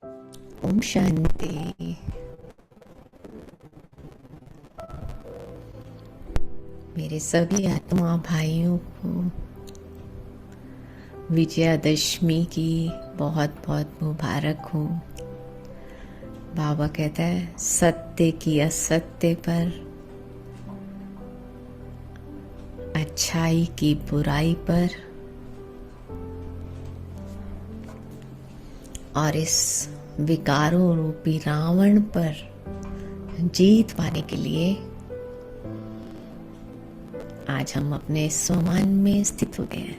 ओम शांति। मेरे सभी आत्मा भाइयों को विजयादशमी की बहुत बहुत मुबारक हो। बाबा कहता है सत्य की असत्य पर, अच्छाई की बुराई पर और इस विकारों रूपी रावण पर जीत पाने के लिए आज हम अपने स्वमान में स्थित हो गए हैं।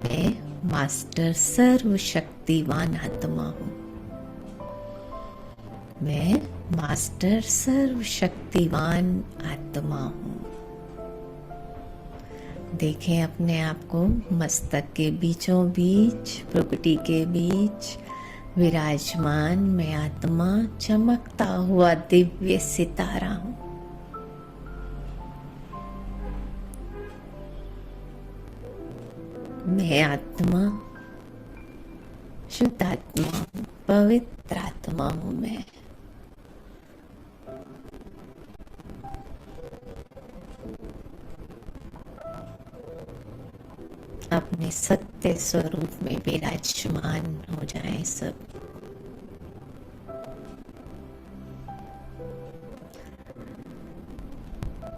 मैं मास्टर सर्वशक्तिवान आत्मा हूँ। मैं मास्टर सर्वशक्तिवान आत्मा हूँ। देखें अपने आप को मस्तक के बीचों बीच, प्रकृति के बीच विराजमान मैं आत्मा, चमकता हुआ दिव्य सितारा हूँ। मैं आत्मा, शुद्ध आत्मा हूँ, पवित्र आत्मा हूँ। मैं अपने सत्य स्वरूप में विराजमान हो जाएं सब।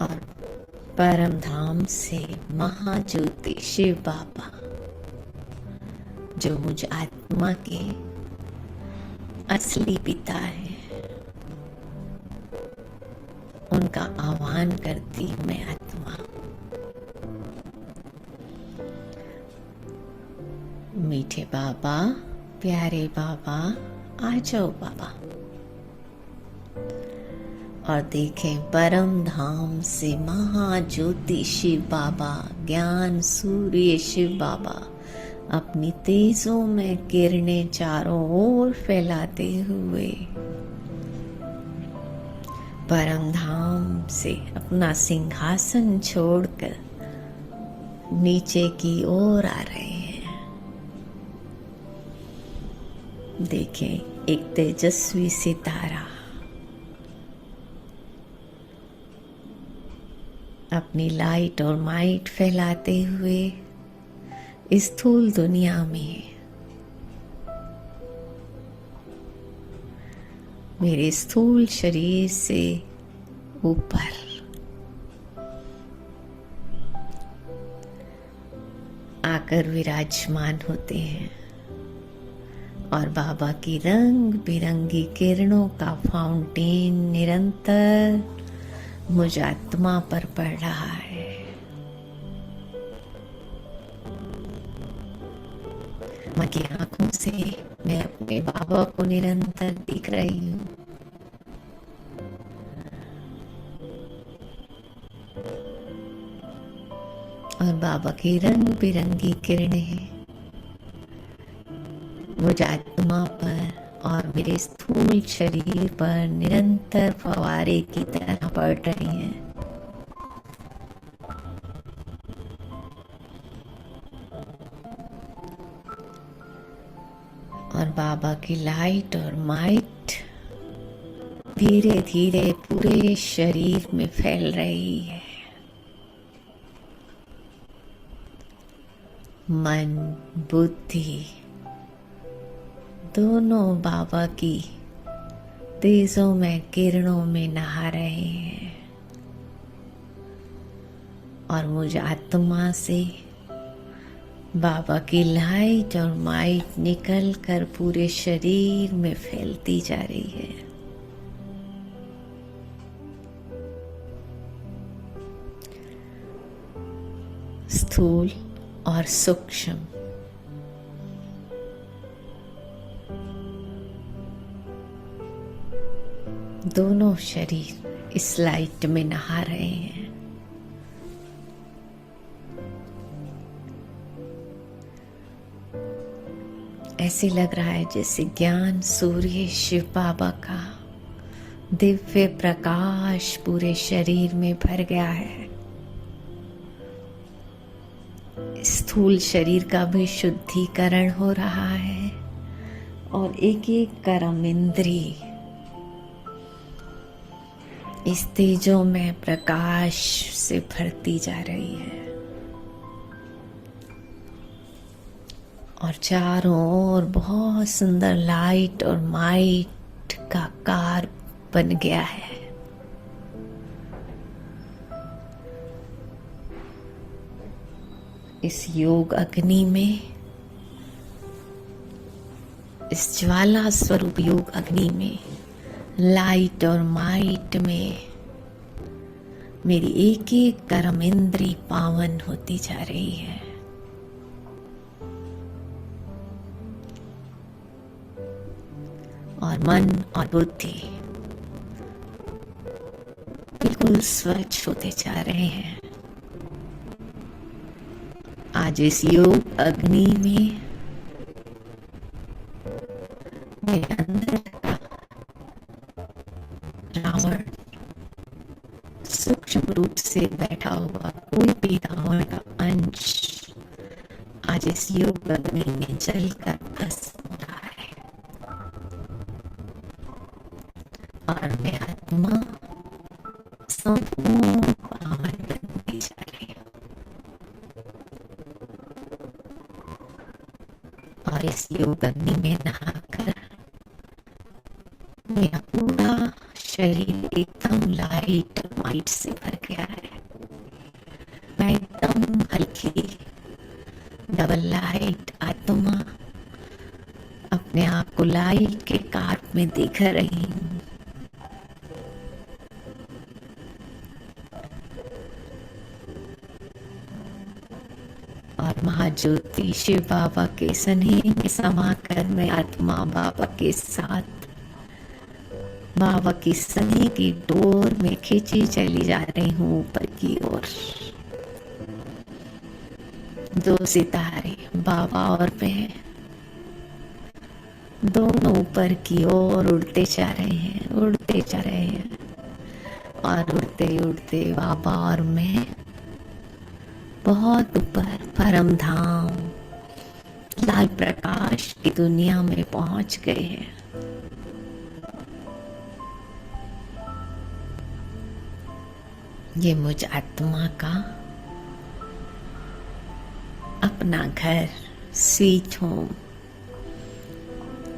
और परम धाम से महाज्योति शिव बाबा, जो मुझ आत्मा के असली पिता है, उनका आह्वान करती मैं आत्मा। मीठे बाबा, प्यारे बाबा, आ जाओ बाबा। और देखें परम धाम से महाज्योति शिव बाबा, ज्ञान सूर्य शिव बाबा अपनी तेजों में किरणें चारों ओर फैलाते हुए परम धाम से अपना सिंहासन छोड़कर नीचे की ओर आ रहे हैं। देखें एक तेजस्वी सितारा अपनी लाइट और माइट फैलाते हुए इस स्थूल दुनिया में मेरे स्थूल शरीर से ऊपर आकर विराजमान होते हैं और बाबा की रंग बिरंगी किरणों का फाउंटेन निरंतर मुझ आत्मा पर पड़ रहा है। माँ की आंखों से मैं अपने बाबा को निरंतर दिख रही हूँ। और बाबा की रंग बिरंगी किरणें मुझ आत्मा पर और मेरे स्थूल शरीर पर निरंतर फवारे की तरह पड़ रही हैं। और बाबा की लाइट और माइट धीरे धीरे पूरे शरीर में फैल रही है। मन, बुद्धि दोनों बाबा की तेजों में किरणों में नहा रहे हैं। और मुझ आत्मा से बाबा की लाइट और माइट निकल कर पूरे शरीर में फैलती जा रही है। स्थूल और सूक्ष्म दोनों शरीर इस लाइट में नहा रहे हैं। ऐसे लग रहा है जैसे ज्ञान सूर्य शिव बाबा का दिव्य प्रकाश पूरे शरीर में भर गया है। स्थूल शरीर का भी शुद्धिकरण हो रहा है और एक एक कर्म इंद्री इस तेजों में प्रकाश से भरती जा रही है और चारों ओर बहुत सुंदर लाइट और माइट का कार बन गया है। इस योग अग्नि में, इस ज्वाला स्वरूप योग अग्नि में, लाइट और माइट में मेरी एक एक कर्म इंद्री पावन होती जा रही है। और मन और बुद्धि बिल्कुल स्वच्छ होते जा रहे हैं। आज इस योग अग्नि में मेरे अंदर का रावण सूक्ष्म रूप से बैठा हुआ कोई भी रावण का अंश आज इस योग अग्नि में जलकर भस्म हो रहा है। और मैं आत्मा संपूर्ण पावन बनती जा रही हूँ। और इस योग अग्नि में नहाकर मेरा पूरा शरीर एकदम लाइट और वाइट से भर गया है। मैं एकदम हल्की डबल लाइट आत्मा अपने आप को लाइट के कार्प में देख रही हूँ। और महाज्योति शिव बाबा के स्नेह में समाकर मैं आत्मा बाबा के साथ बाबा की स्नेह की डोर में खींची चली जा रही हूँ ऊपर की ओर। दो सितारे बाबा और मैं दोनों ऊपर की ओर उड़ते जा रहे हैं, उड़ते जा रहे हैं। और उड़ते उड़ते बाबा और मैं बहुत ऊपर परम धाम लाल प्रकाश की दुनिया में पहुंच गए हैं। ये मुझ आत्मा का अपना घर, स्वीट होम,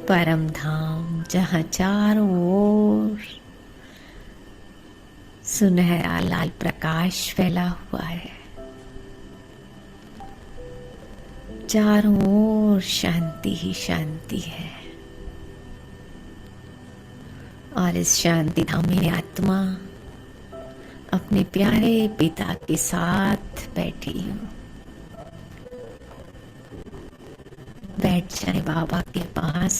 परम धाम, जहाँ चारों ओर सुनहरा लाल प्रकाश फैला हुआ है। चारों ओर शांति ही शांति है। और इस शांति धाम में आत्मा अपने प्यारे पिता के साथ बैठी हूँ। बैठ जाए बाबा के पास।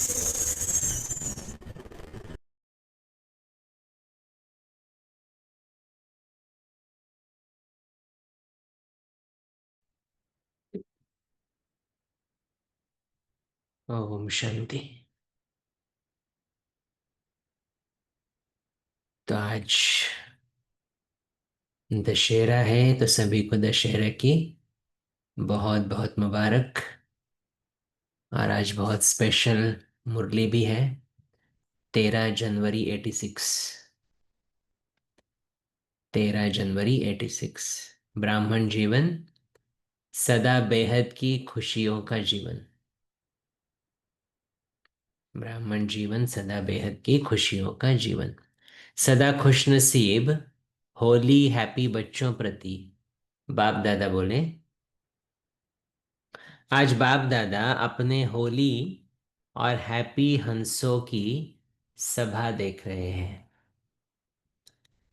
ओम शांति। तो आज दशहरा है, तो सभी को दशहरा की बहुत बहुत मुबारक। और आज बहुत स्पेशल मुरली भी है। 13 जनवरी 86। 13 जनवरी 86। ब्राह्मण जीवन सदा बेहद की खुशियों का जीवन। ब्राह्मण जीवन सदा बेहद की खुशियों का जीवन। सदा खुश नसीब, होली हैप्पी बच्चों प्रति। बाप दादा बोले, आज बाप दादा अपने होली और हैप्पी हंसों की सभा देख रहे हैं।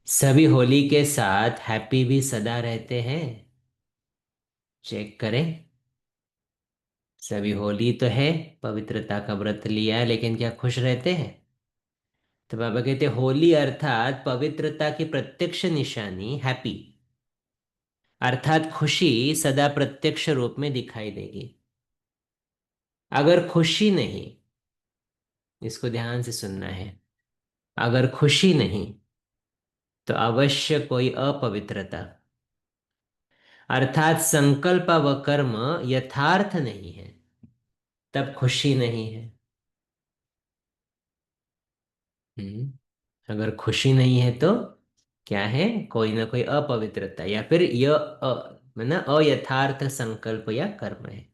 सभी होली के साथ हैप्पी भी सदा रहते हैं। चेक करें। सभी होली तो है, पवित्रता का व्रत लिया है, लेकिन क्या खुश रहते हैं? तो बाबा कहते होली अर्थात पवित्रता की प्रत्यक्ष निशानी हैप्पी, अर्थात खुशी सदा प्रत्यक्ष रूप में दिखाई देगी। अगर खुशी नहीं, इसको ध्यान से सुनना है, अगर खुशी नहीं तो अवश्य कोई अपवित्रता, अर्थात संकल्प व कर्म यथार्थ नहीं है, तब खुशी नहीं है। अगर खुशी नहीं है तो क्या है? कोई ना कोई अपवित्रता, या फिर मतलब अयथार्थ संकल्प या कर्म है।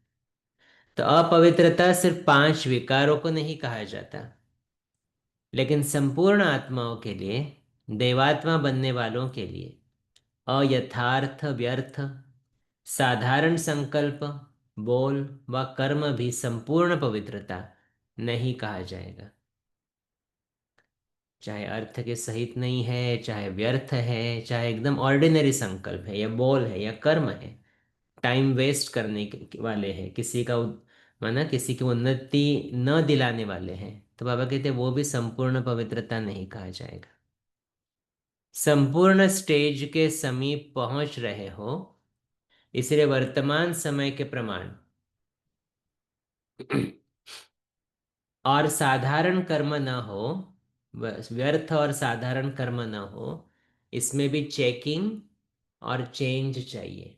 तो अपवित्रता सिर्फ पांच विकारों को नहीं कहा जाता, लेकिन संपूर्ण आत्माओं के लिए, देवात्मा बनने वालों के लिए अयथार्थ, व्यर्थ, साधारण संकल्प, बोल व कर्म भी संपूर्ण पवित्रता नहीं कहा जाएगा। चाहे अर्थ के सहित नहीं है, चाहे व्यर्थ है, चाहे एकदम ऑर्डिनरी संकल्प है या बोल है या कर्म है, टाइम वेस्ट करने वाले हैं, किसी का माना किसी की उन्नति न दिलाने वाले हैं, तो बाबा कहते हैं वो भी संपूर्ण पवित्रता नहीं कहा जाएगा। संपूर्ण स्टेज के समीप पहुंच रहे हो, इसलिए वर्तमान समय के प्रमाण और साधारण कर्म न हो, व्यर्थ और साधारण कर्म न हो, इसमें भी चेकिंग और चेंज चाहिए।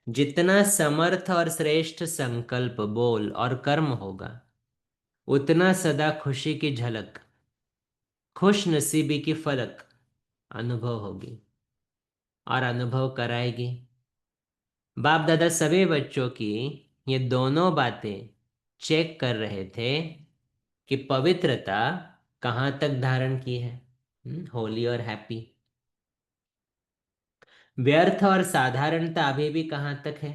जितना समर्थ और श्रेष्ठ संकल्प, बोल और कर्म होगा, उतना सदा खुशी की झलक, खुश नसीबी की फलक अनुभव होगी और अनुभव कराएगी। बाप दादा सभी बच्चों की ये दोनों बातें चेक कर रहे थे कि पवित्रता कहाँ तक धारण की है, होली और हैप्पी। व्यर्थ और साधारणता अभी भी कहाँ तक है,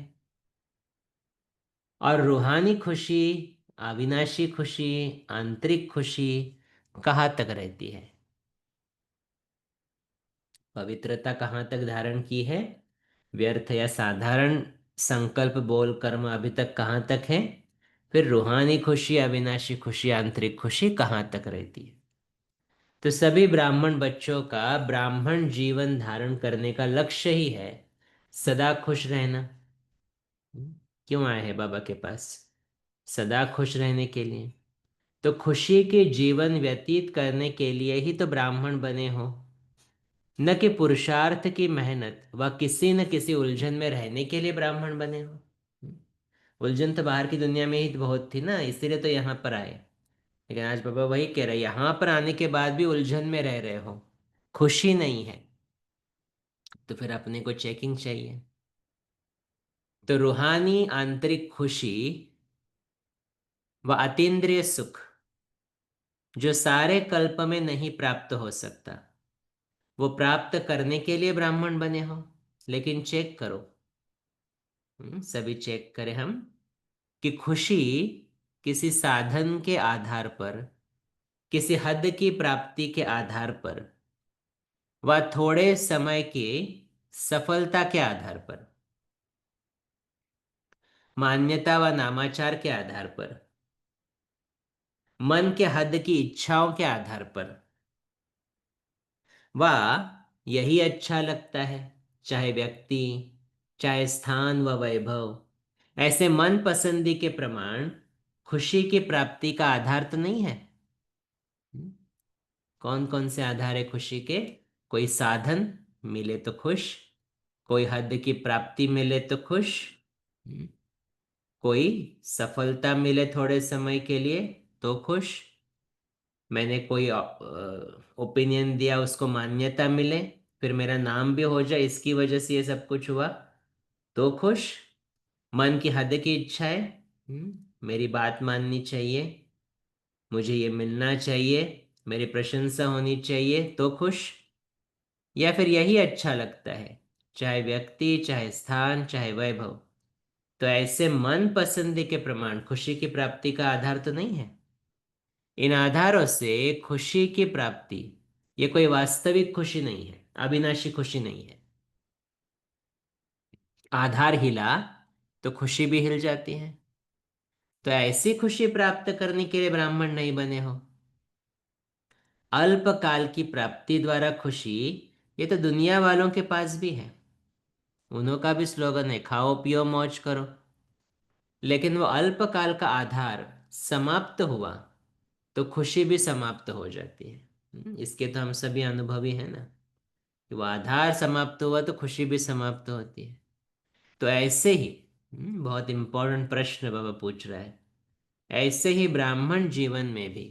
और रूहानी खुशी, अविनाशी खुशी, आंतरिक खुशी कहाँ तक रहती है। पवित्रता कहाँ तक धारण की है, व्यर्थ या साधारण संकल्प, बोल, कर्म अभी तक कहाँ तक है, फिर रूहानी खुशी, अविनाशी खुशी, आंतरिक खुशी कहाँ तक रहती है। तो सभी ब्राह्मण बच्चों का ब्राह्मण जीवन धारण करने का लक्ष्य ही है सदा खुश रहना। क्यों आए हैं बाबा के पास? सदा खुश रहने के लिए। तो खुशी के जीवन व्यतीत करने के लिए ही तो ब्राह्मण बने हो, न कि पुरुषार्थ की मेहनत व किसी न किसी उलझन में रहने के लिए ब्राह्मण बने हो। उलझन तो बाहर की दुनिया में ही तो बहुत थी ना, इसीलिए तो यहाँ पर आए। लेकिन आज बाबा वही कह रहे हैं, यहाँ पर आने के बाद भी उलझन में रह रहे हो, खुशी नहीं है, तो फिर अपने को चेकिंग चाहिए। तो रूहानी आंतरिक खुशी व अतीन्द्रिय सुख जो सारे कल्प में नहीं प्राप्त हो सकता, वो प्राप्त करने के लिए ब्राह्मण बने हो। लेकिन चेक करो, सभी चेक करें हम, कि खुशी किसी साधन के आधार पर, किसी हद की प्राप्ति के आधार पर व थोड़े समय की सफलता के आधार पर, मान्यता व नामाचार के आधार पर, मन के हद की इच्छाओं के आधार पर, वाह यही अच्छा लगता है, चाहे व्यक्ति, चाहे स्थान व वैभव, ऐसे मन पसंदी के प्रमाण खुशी की प्राप्ति का आधार तो नहीं है। कौन कौन से आधार है खुशी के? कोई साधन मिले तो खुश, कोई हद की प्राप्ति मिले तो खुश, कोई सफलता मिले थोड़े समय के लिए तो खुश, मैंने कोई ओपिनियन दिया, उसको मान्यता मिले, फिर मेरा नाम भी हो जाए, इसकी वजह से ये सब कुछ हुआ तो खुश, मन की हद की इच्छा है, मेरी बात माननी चाहिए, मुझे ये मिलना चाहिए, मेरी प्रशंसा होनी चाहिए तो खुश, या फिर यही अच्छा लगता है, चाहे व्यक्ति, चाहे स्थान, चाहे वैभव, तो ऐसे मन पसंदी के प्रमाण खुशी की प्राप्ति का आधार तो नहीं है। इन आधारों से खुशी की प्राप्ति ये कोई वास्तविक खुशी नहीं है, अविनाशी खुशी नहीं है। आधार हिला तो खुशी भी हिल जाती है। तो ऐसी खुशी प्राप्त करने के लिए ब्राह्मण नहीं बने हो। अल्पकाल की प्राप्ति द्वारा खुशी, ये तो दुनिया वालों के पास भी है, उन्हों का भी स्लोगन है, खाओ पियो मौज करो। लेकिन वो अल्पकाल का आधार समाप्त हुआ तो खुशी भी समाप्त हो जाती है। इसके तो हम सभी अनुभवी हैं ना, कि वो आधार समाप्त हुआ तो खुशी भी समाप्त होती है। तो ऐसे ही बहुत इंपॉर्टेंट प्रश्न बाबा पूछ रहा है, ऐसे ही ब्राह्मण जीवन में भी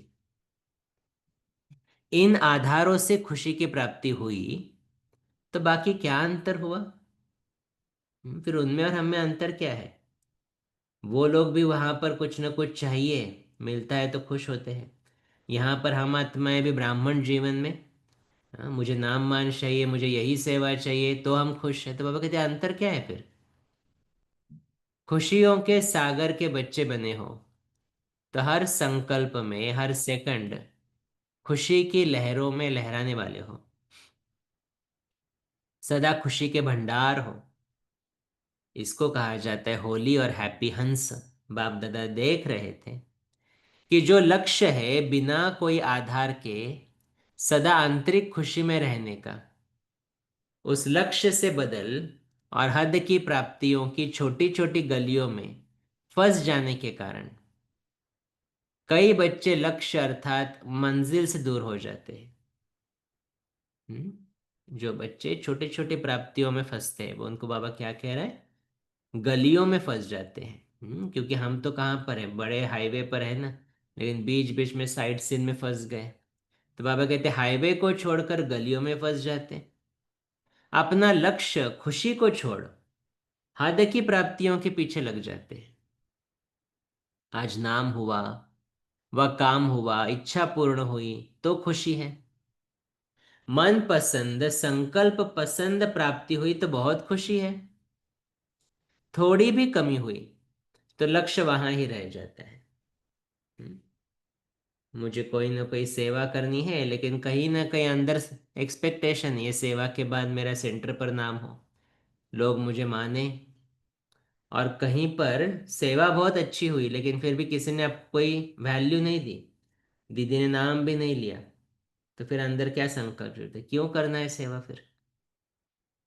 इन आधारों से खुशी की प्राप्ति हुई, तो बाकी क्या अंतर हुआ? फिर उनमें और हमें अंतर क्या है? वो लोग भी वहां पर कुछ ना कुछ चाहिए, मिलता है तो खुश होते हैं। यहाँ पर हम आत्माएं भी ब्राह्मण जीवन में, हाँ, मुझे नाम मान चाहिए, मुझे यही सेवा चाहिए तो हम खुश हैं। तो बाबा कहते हैं अंतर क्या है फिर? खुशियों के सागर के बच्चे बने हो तो हर संकल्प में, हर सेकंड खुशी की लहरों में लहराने वाले हो, सदा खुशी के भंडार हो। इसको कहा जाता है होली और हैप्पी हंस। बाप दादा देख रहे थे कि जो लक्ष्य है बिना कोई आधार के सदा आंतरिक खुशी में रहने का, उस लक्ष्य से बदल और हद की प्राप्तियों की छोटी छोटी गलियों में फंस जाने के कारण कई बच्चे लक्ष्य अर्थात मंजिल से दूर हो जाते हैं। जो बच्चे छोटे छोटे प्राप्तियों में फंसते हैं, वो उनको बाबा क्या कह रहे हैं? गलियों में फंस जाते हैं। क्योंकि हम तो कहाँ पर हैं, बड़े हाईवे पर है ना, लेकिन बीच बीच में साइड सीन में फंस गए। तो बाबा कहते हैं हाईवे को छोड़कर गलियों में फंस जाते हैं। अपना लक्ष्य खुशी को छोड़ हद की प्राप्तियों के पीछे लग जाते हैं। आज नाम हुआ, वह काम हुआ, इच्छा पूर्ण हुई तो खुशी है। मन पसंद, संकल्प पसंद प्राप्ति हुई तो बहुत खुशी है। थोड़ी भी कमी हुई तो लक्ष्य वहां ही रह जाता है। हम्म, मुझे कोई ना कोई सेवा करनी है, लेकिन कहीं ना कहीं अंदर एक्सपेक्टेशन ये सेवा के बाद मेरा सेंटर पर नाम हो, लोग मुझे माने। और कहीं पर सेवा बहुत अच्छी हुई लेकिन फिर भी किसी ने आपको कोई वैल्यू नहीं दी, दीदी ने नाम भी नहीं लिया, तो फिर अंदर क्या संकल्प होते, क्यों करना है सेवा फिर?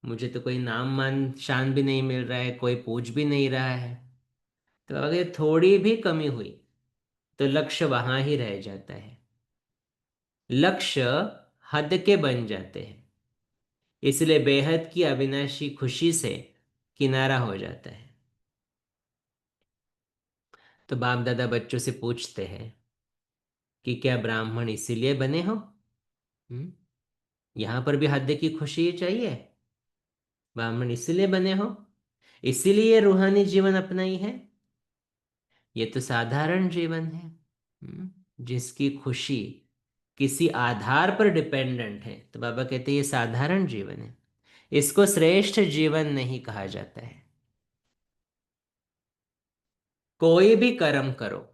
मुझे तो कोई नाम मान शान भी नहीं मिल रहा है, कोई पूछ भी नहीं रहा है। तो अगर थोड़ी भी कमी हुई तो लक्ष्य वहां ही रह जाता है। लक्ष्य हद के बन जाते हैं, इसलिए बेहद की अविनाशी खुशी से किनारा हो जाता है। तो बाप दादा बच्चों से पूछते हैं कि क्या ब्राह्मण इसीलिए बने हो? हम्म यहां पर भी हद की खुशी ही चाहिए? ब्राह्मण इसीलिए बने हो, इसीलिए रूहानी जीवन अपनाई है? ये तो साधारण जीवन है। जिसकी खुशी किसी आधार पर डिपेंडेंट है, तो बाबा कहते हैं ये साधारण जीवन है, इसको श्रेष्ठ जीवन नहीं कहा जाता है। कोई भी कर्म करो,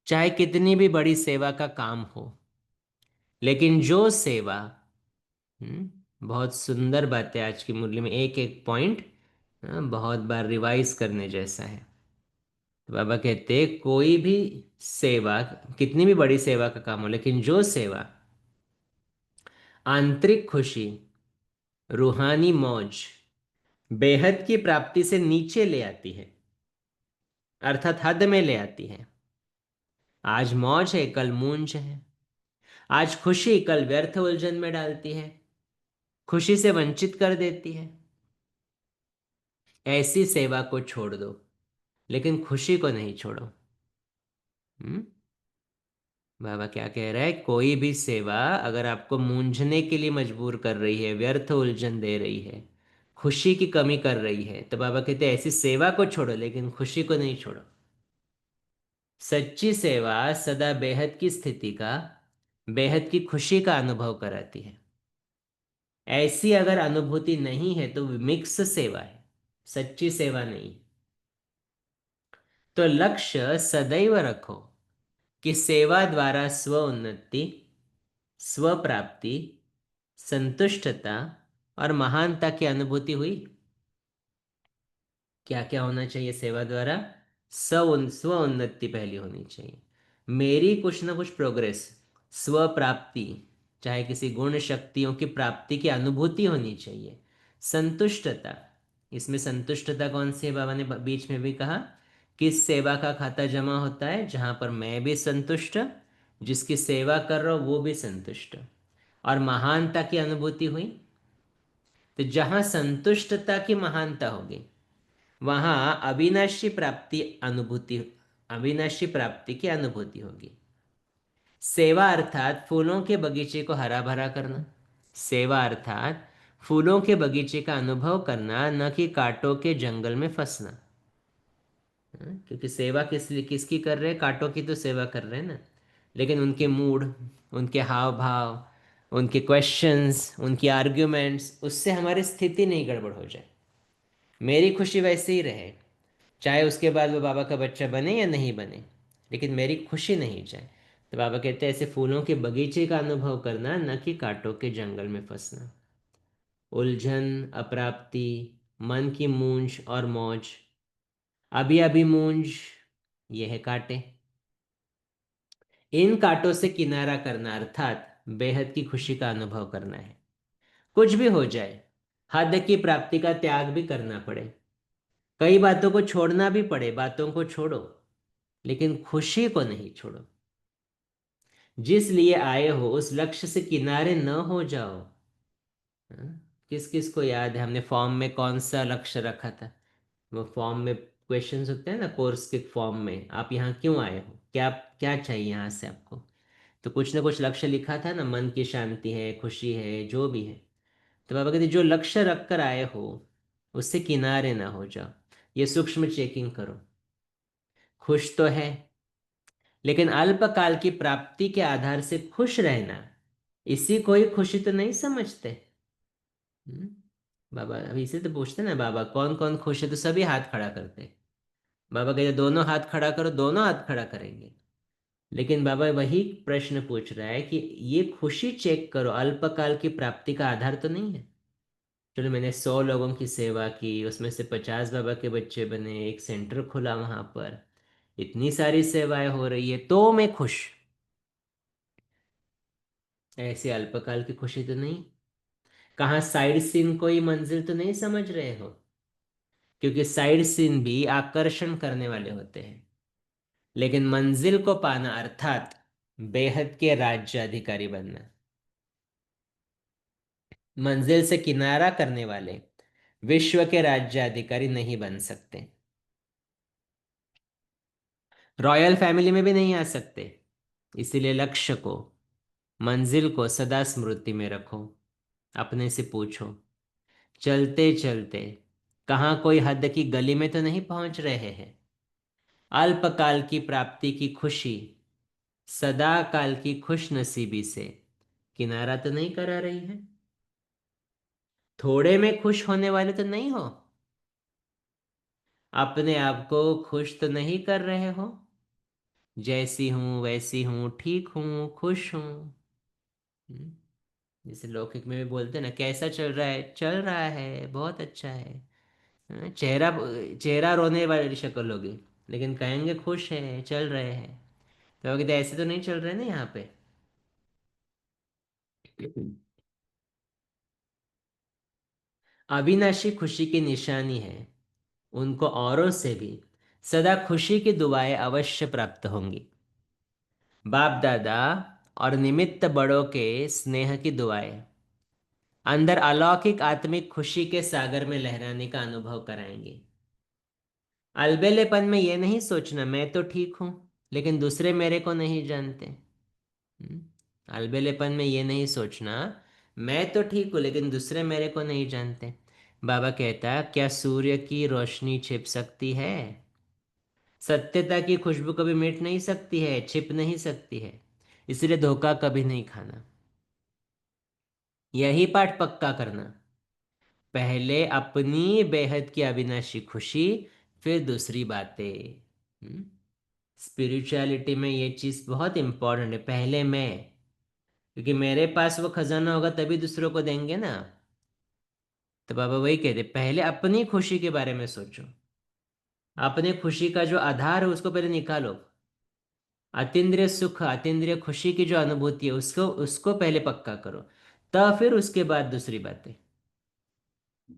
चाहे कितनी भी बड़ी सेवा का काम हो, लेकिन जो सेवा, बहुत सुंदर बात है आज की मुरली में, एक एक पॉइंट बहुत बार रिवाइज करने जैसा है। तो बाबा कहते हैं कोई भी सेवा, कितनी भी बड़ी सेवा का काम हो, लेकिन जो सेवा आंतरिक खुशी, रूहानी मौज, बेहद की प्राप्ति से नीचे ले आती है, अर्थात हद में ले आती है। आज मौज है, कल मूंज है। आज खुशी, कल व्यर्थ उलझन में डालती है, खुशी से वंचित कर देती है। ऐसी सेवा को छोड़ दो, लेकिन खुशी को नहीं छोड़ो। हम्म बाबा क्या कह रहा है? कोई भी सेवा अगर आपको मूंझने के लिए मजबूर कर रही है, व्यर्थ उलझन दे रही है, खुशी की कमी कर रही है, तो बाबा कहते हैं ऐसी सेवा को छोड़ो, लेकिन खुशी को नहीं छोड़ो। सच्ची सेवा सदा बेहद की स्थिति का, बेहद की खुशी का अनुभव कराती है। ऐसी अगर अनुभूति नहीं है तो मिक्स सेवा है, सच्ची सेवा नहीं। तो लक्ष्य सदैव रखो कि सेवा द्वारा स्व उन्नति, स्व प्राप्ति, संतुष्टता और महानता की अनुभूति हुई। क्या क्या होना चाहिए सेवा द्वारा? स्व उन्नति पहली होनी चाहिए, मेरी कुछ ना कुछ प्रोग्रेस, स्व प्राप्ति, चाहे किसी गुण शक्तियों की प्राप्ति की अनुभूति होनी चाहिए। संतुष्टता, इसमें संतुष्टता कौन सी है? बाबा ने बीच में भी कहा किस सेवा का खाता जमा होता है जहां पर मैं भी संतुष्ट, जिसकी सेवा कर रहा हूं वो भी संतुष्ट, और महानता की अनुभूति हुई। तो जहां संतुष्टता की महानता होगी वहां अविनाशी प्राप्ति की अनुभूति होगी। सेवा अर्थात फूलों के बगीचे को हरा भरा करना। सेवा अर्थात फूलों के बगीचे का अनुभव करना, न कि कांटों के जंगल में फंसना। क्योंकि सेवा किस लिए किसकी कर रहे हैं? कांटों की तो सेवा कर रहे हैं ना। लेकिन उनके मूड, उनके हाव भाव, उनके क्वेश्चंस, उनकी आर्ग्यूमेंट्स, उससे हमारी स्थिति नहीं गड़बड़ हो जाए। मेरी खुशी वैसे ही रहे, चाहे उसके बाद वो बाबा का बच्चा बने या नहीं बने, लेकिन मेरी खुशी नहीं जाए। तो बाबा कहते हैं ऐसे फूलों के बगीचे का अनुभव करना, न कि कांटों के जंगल में फंसना। उलझन, अप्राप्ति, मन की मूंज और मौज, अभी अभी मूंज, ये है कांटे। इन कांटों से किनारा करना अर्थात बेहद की खुशी का अनुभव करना है। कुछ भी हो जाए, हद की प्राप्ति का त्याग भी करना पड़े, कई बातों को छोड़ना भी पड़े, बातों को छोड़ो, लेकिन खुशी को नहीं छोड़ो। जिस लिए आए हो उस लक्ष्य से किनारे न हो जाओ। हाँ? किस किस को याद है हमने फॉर्म में कौन सा लक्ष्य रखा था? वो फॉर्म में क्वेश्चंस होते हैं ना, कोर्स के फॉर्म में, आप यहाँ क्यों आए हो, क्या क्या चाहिए यहाँ से आपको? तो कुछ ना कुछ लक्ष्य लिखा था ना, मन की शांति है, खुशी है, जो भी है। तो बाबा कहते जो लक्ष्य रख कर आए हो उससे किनारे ना हो जाओ। ये सूक्ष्म चेकिंग करो। खुश तो है, लेकिन अल्पकाल की प्राप्ति के आधार से खुश रहना, इसी को ही खुशी तो नहीं समझते। हम्म? बाबा अभी इसे तो पूछते ना, बाबा कौन कौन खुश है, तो सभी हाथ खड़ा करते। बाबा कहते दोनों हाथ खड़ा करो, दोनों हाथ खड़ा करेंगे। लेकिन बाबा वही प्रश्न पूछ रहा है कि ये खुशी चेक करो, अल्पकाल की प्राप्ति का आधार तो नहीं है। चलो मैंने 100 लोगों की सेवा की, उसमें से 50 बाबा के बच्चे बने, एक सेंटर खुला वहां पर, इतनी सारी सेवाएं हो रही है, तो मैं खुश। ऐसे अल्पकाल की खुशी तो नहीं। कहाँ साइड सीन कोई मंजिल तो नहीं समझ रहे हो? क्योंकि साइड सीन भी आकर्षण करने वाले होते हैं, लेकिन मंजिल को पाना अर्थात बेहद के राज्य अधिकारी बनना, मंजिल से किनारा करने वाले विश्व के राज्य अधिकारी नहीं बन सकते, रॉयल फैमिली में भी नहीं आ सकते। इसीलिए लक्ष्य को, मंजिल को सदा स्मृति में रखो। अपने से पूछो, चलते चलते कहाँ कोई हद की गली में तो नहीं पहुंच रहे हैं? अल्पकाल की प्राप्ति की खुशी सदा काल की खुश नसीबी से किनारा तो नहीं करा रही है? थोड़े में खुश होने वाले तो नहीं हो? अपने आप को खुश तो नहीं कर रहे हो? जैसी हूं वैसी हूं, ठीक हूं, खुश हूं। हम्म? जैसे लौकिक में भी बोलते हैं ना, कैसा चल रहा है? चल रहा है, बहुत अच्छा है। हाँ, चेहरा चेहरा रोने वाली शक्ल होगी, लेकिन कहेंगे खुश है, चल रहे हैं। तो वो कहते ऐसे तो नहीं चल रहे ना यहाँ पे। अविनाशी खुशी की निशानी है, उनको औरों से भी सदा खुशी की दुआएं अवश्य प्राप्त होंगी। बाप दादा और निमित्त बड़ों के स्नेह की दुआएं अंदर अलौकिक आत्मिक खुशी के सागर में लहराने का अनुभव कराएंगे। अलबेलेपन में ये नहीं सोचना मैं तो ठीक हूं, लेकिन दूसरे मेरे को नहीं जानते। हम्म? अलबेलेपन में ये नहीं सोचना मैं तो ठीक हूं, लेकिन दूसरे मेरे को नहीं जानते। बाबा कहता क्या सूर्य की रोशनी छिप सकती है? सत्यता की खुशबू कभी मिट नहीं सकती है, छिप नहीं सकती है। इसलिए धोखा कभी नहीं खाना। यही पाठ पक्का करना, पहले अपनी बेहद की अविनाशी खुशी, फिर दूसरी बातें। स्पिरिचुअलिटी में ये चीज बहुत इंपॉर्टेंट है, पहले मैं। क्योंकि मेरे पास वो खजाना होगा तभी दूसरों को देंगे ना। तो बाबा वही कहते पहले अपनी खुशी के बारे में सोचो, अपने खुशी का जो आधार है उसको पहले निकालो। अतीन्द्रिय सुख, अतीन्द्रिय खुशी की जो अनुभूति है उसको उसको पहले पक्का करो, तब फिर उसके बाद दूसरी बातें।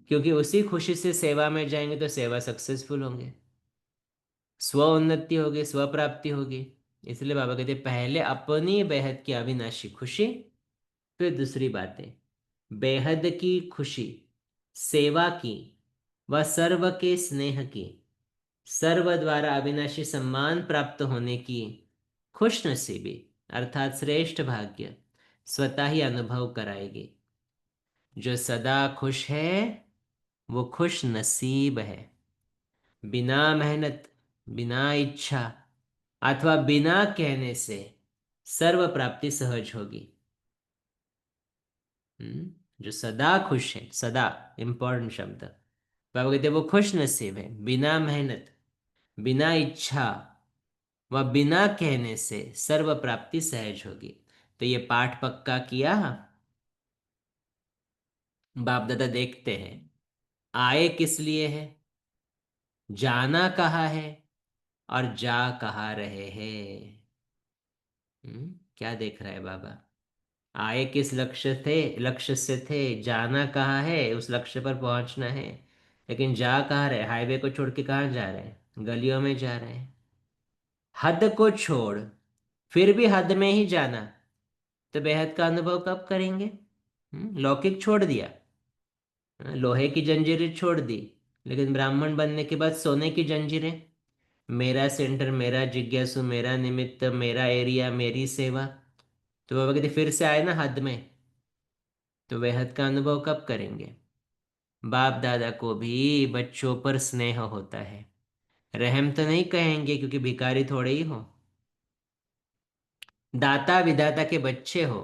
क्योंकि उसी खुशी से सेवा में जाएंगे तो सेवा सक्सेसफुल होंगे, स्व उन्नति होगी, स्व प्राप्ति होगी। इसलिए बाबा कहते पहले अपनी बेहद की अविनाशी खुशी, फिर दूसरी बातें। बेहद की खुशी, सेवा की व सर्व के स्नेह की, सर्व द्वारा अविनाशी सम्मान प्राप्त होने की खुश नसीबी अर्थात श्रेष्ठ भाग्य स्वतः ही अनुभव कराएगी। जो सदा खुश है वो खुश नसीब है। बिना मेहनत, बिना इच्छा अथवा बिना कहने से सर्व प्राप्ति सहज होगी। जो सदा खुश है, सदा इंपॉर्टेंट शब्द। बाबा कहते हैं वो खुश नसीब है, बिना मेहनत, बिना इच्छा व बिना कहने से सर्व प्राप्ति सहज होगी। तो ये पाठ पक्का किया। बाप दादा देखते हैं आए किस लिए है, जाना कहाँ है और जा कहाँ रहे हैं। क्या देख रहा है बाबा? आए किस लक्ष्य थे, लक्ष्य से थे, जाना कहाँ है, उस लक्ष्य पर पहुंचना है, लेकिन जा कहाँ रहे? हाईवे को छोड़ के कहाँ जा रहे हैं? गलियों में जा रहे हैं। हद को छोड़ फिर भी हद में ही जाना, तो बेहद का अनुभव कब करेंगे? लौकिक छोड़ दिया, लोहे की जंजीरें छोड़ दी, लेकिन ब्राह्मण बनने के बाद सोने की जंजीरें, मेरा सेंटर, मेरा जिज्ञासु, मेरा निमित्त, मेरा एरिया, मेरी सेवा। तो बाबा कहते फिर से आए ना हद में, तो बेहद का अनुभव कब करेंगे? बाप दादा को भी बच्चों पर स्नेह होता है। रहम तो नहीं कहेंगे क्योंकि भिखारी थोड़े ही हो, दाता विधाता के बच्चे हो,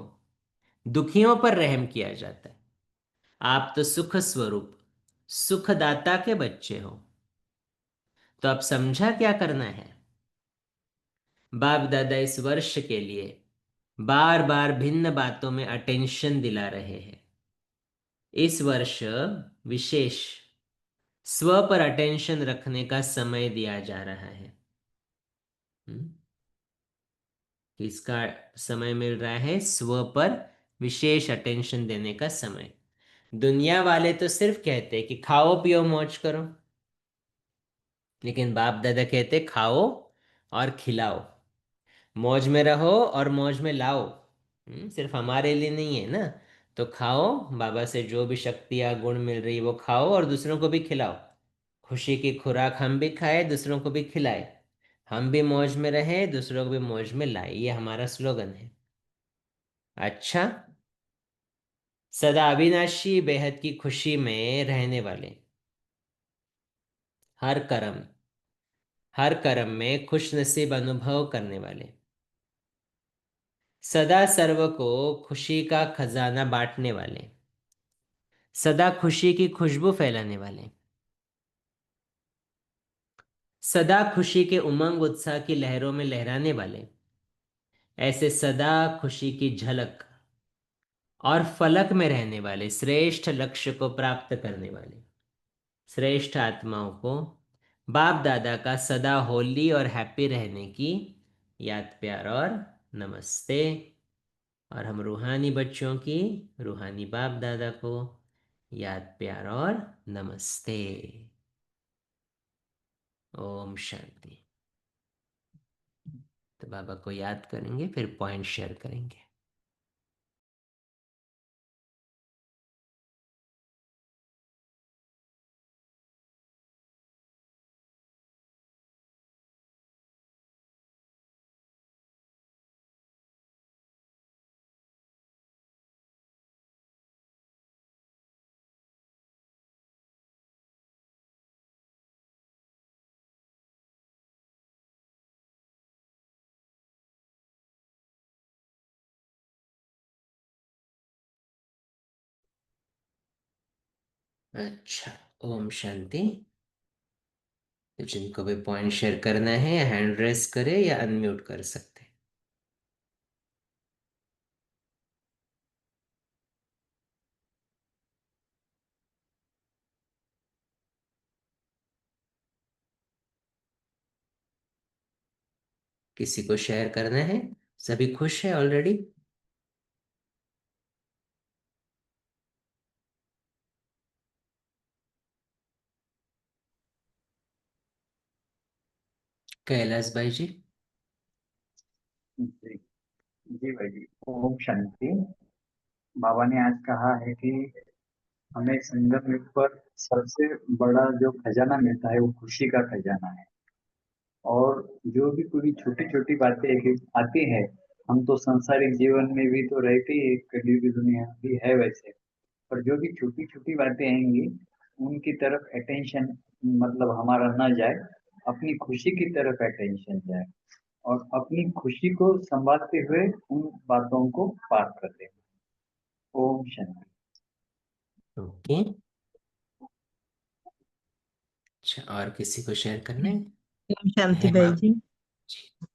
दुखियों पर रहम किया जाता है। आप तो सुख स्वरूप सुखदाता के बच्चे हो। तो अब समझा क्या करना है? बाप दादा इस वर्ष के लिए बार बार भिन्न बातों में अटेंशन दिला रहे हैं। इस वर्ष विशेष स्व पर अटेंशन रखने का समय दिया जा रहा है। हम्म? किसका समय मिल रहा है? स्व पर विशेष अटेंशन देने का समय। दुनिया वाले तो सिर्फ कहते हैं कि खाओ पियो मौज करो, लेकिन बाप दादा कहते खाओ और खिलाओ, मौज में रहो और मौज में लाओ। सिर्फ हमारे लिए नहीं है ना। तो खाओ, बाबा से जो भी शक्तियाँ गुण मिल रही वो खाओ और दूसरों को भी खिलाओ। खुशी की खुराक हम भी खाए, दूसरों को भी खिलाए। हम भी मौज में रहे, दूसरों को भी मौज में लाए, ये हमारा स्लोगन है। अच्छा, सदा अविनाशी बेहद की खुशी में रहने वाले, हर कर्म, हर कर्म में खुश नसीब अनुभव करने वाले, सदा सर्व को खुशी का खजाना बांटने वाले, सदा खुशी की खुशबू फैलाने वाले, सदा खुशी के उमंग उत्साह की लहरों में लहराने वाले, ऐसे सदा खुशी की झलक और फलक में रहने वाले, श्रेष्ठ लक्ष्य को प्राप्त करने वाले श्रेष्ठ आत्माओं को बाप दादा का सदा होली और हैप्पी रहने की याद प्यार और नमस्ते। और हम रूहानी बच्चों की रूहानी बाप दादा को याद प्यार और नमस्ते। ओम शांति। तो बाबा को याद करेंगे, फिर पॉइंट शेयर करेंगे। अच्छा, ओम शांति। तो जिनको भी पॉइंट शेयर करना है हैंड रेस करे या अनम्यूट कर सकते हैं। किसी को शेयर करना है? सभी खुश है ऑलरेडी? कैलाश भाई जी। जी जी भाई जी, ओम शांति। बाबा ने आज कहा है कि हमें संगम युग पर सबसे बड़ा जो खजाना मिलता है वो खुशी का खजाना है। और जो भी पूरी छोटी छोटी बातें आती हैं हम तो सांसारिक जीवन में भी तो रहते ही, कलयुगी दुनिया भी है वैसे, पर जो भी छोटी छोटी बातें आएंगी उनकी तरफ अटेंशन मतलब हमारा ना जाए, अपनी खुशी की तरफ अटेंशन जाए, और अपनी खुशी को संभालते हुए उन बातों को पार कर दें। ओम शांति। ओके। अच्छा, और किसी को शेयर करना है? ओम शांति हेमा भाई जी। जी।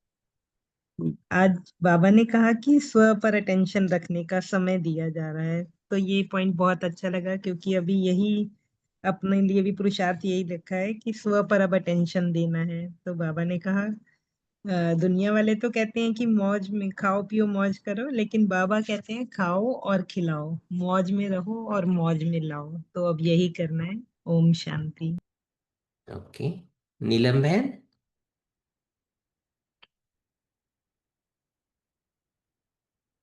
आज बाबा ने कहा कि स्व पर अटेंशन रखने का समय दिया जा रहा है, तो ये पॉइंट बहुत अच्छा लगा, क्योंकि अभी यही अपने लिए भी पुरुषार्थ यही रखा है कि स्व पर अब अटेंशन देना है। तो बाबा ने कहा दुनिया वाले तो कहते हैं कि मौज में खाओ पियो मौज करो, लेकिन बाबा कहते हैं खाओ और खिलाओ, मौज में रहो और मौज में लाओ। तो अब यही करना है। ओम शांति। ओके, नीलम बहन।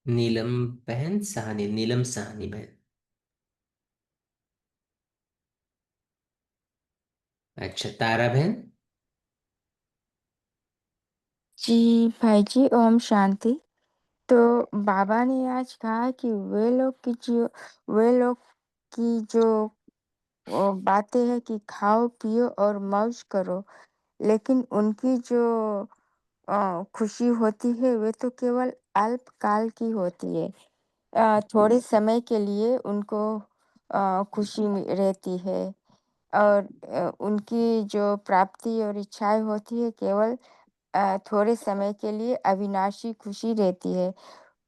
नीलम बहन सहानी, नीलम सहानी बहन। अच्छा, तारा बहन। जी भाई जी, ओम शांति। तो बाबा ने आज कहा कि वे लोग की जो बातें हैं कि खाओ पियो और मौज करो, लेकिन उनकी जो खुशी होती है वे तो केवल अल्पकाल की होती है। थोड़े समय के लिए उनको खुशी रहती है, और उनकी जो प्राप्ति और इच्छाएं होती है केवल थोड़े समय के लिए अविनाशी खुशी रहती है।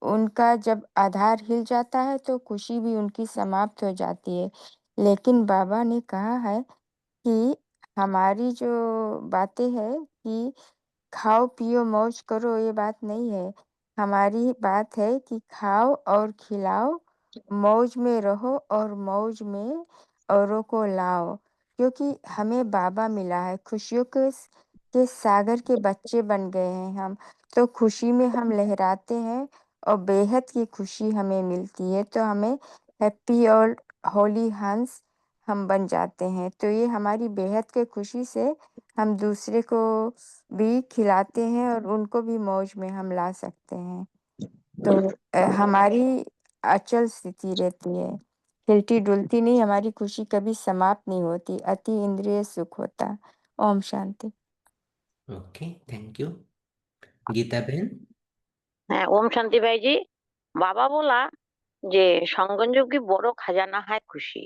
उनका जब आधार हिल जाता है तो खुशी भी उनकी समाप्त हो जाती है। लेकिन बाबा ने कहा है कि हमारी जो बातें हैं कि खाओ पियो मौज करो, ये बात नहीं है। हमारी बात है कि खाओ और खिलाओ, मौज में रहो और मौज में औरों को लाओ, क्योंकि हमें बाबा मिला है। खुशियों के सागर के बच्चे बन गए हैं हम, तो खुशी में हम लहराते हैं और बेहद की खुशी हमें मिलती है। तो हमें हैप्पी और होली हंस हम बन जाते हैं। तो ये हमारी बेहद के खुशी से हम दूसरे को भी खिलाते हैं और उनको भी मौज में हम ला सकते हैं। तो हमारी अचल स्थिति रहती है, हिलती डुलती नहीं। हमारी खुशी कभी समाप्त नहीं होती, अति इंद्रिय सुख होता। ओम शांति। Okay, thank you. गीता बहन। হ্যাঁ, ওম শান্তি ভাইজি। বাবা বলা যে সংগঞ্জোগী বড় खजाना है खुशी।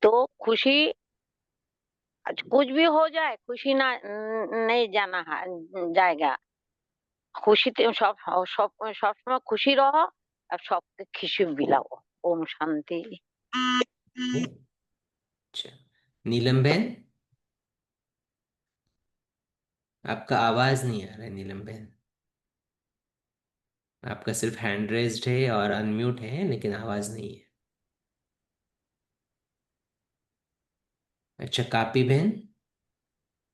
तो खुशी आज कुछ भी हो जाए, खुशी ना नहीं जाना है, जाएगा। খুশিতে সব সব সবসময় খুশি রहो और सबके खुशी बिलाओ। ओम शांति। ओके, अच्छा, नीलम बहन। आपका आवाज नहीं आ रहा है नीलम बहन। आपका सिर्फ हैंड रेज्ड है और अनम्यूट है, लेकिन आवाज नहीं है। अच्छा, कापी बहन।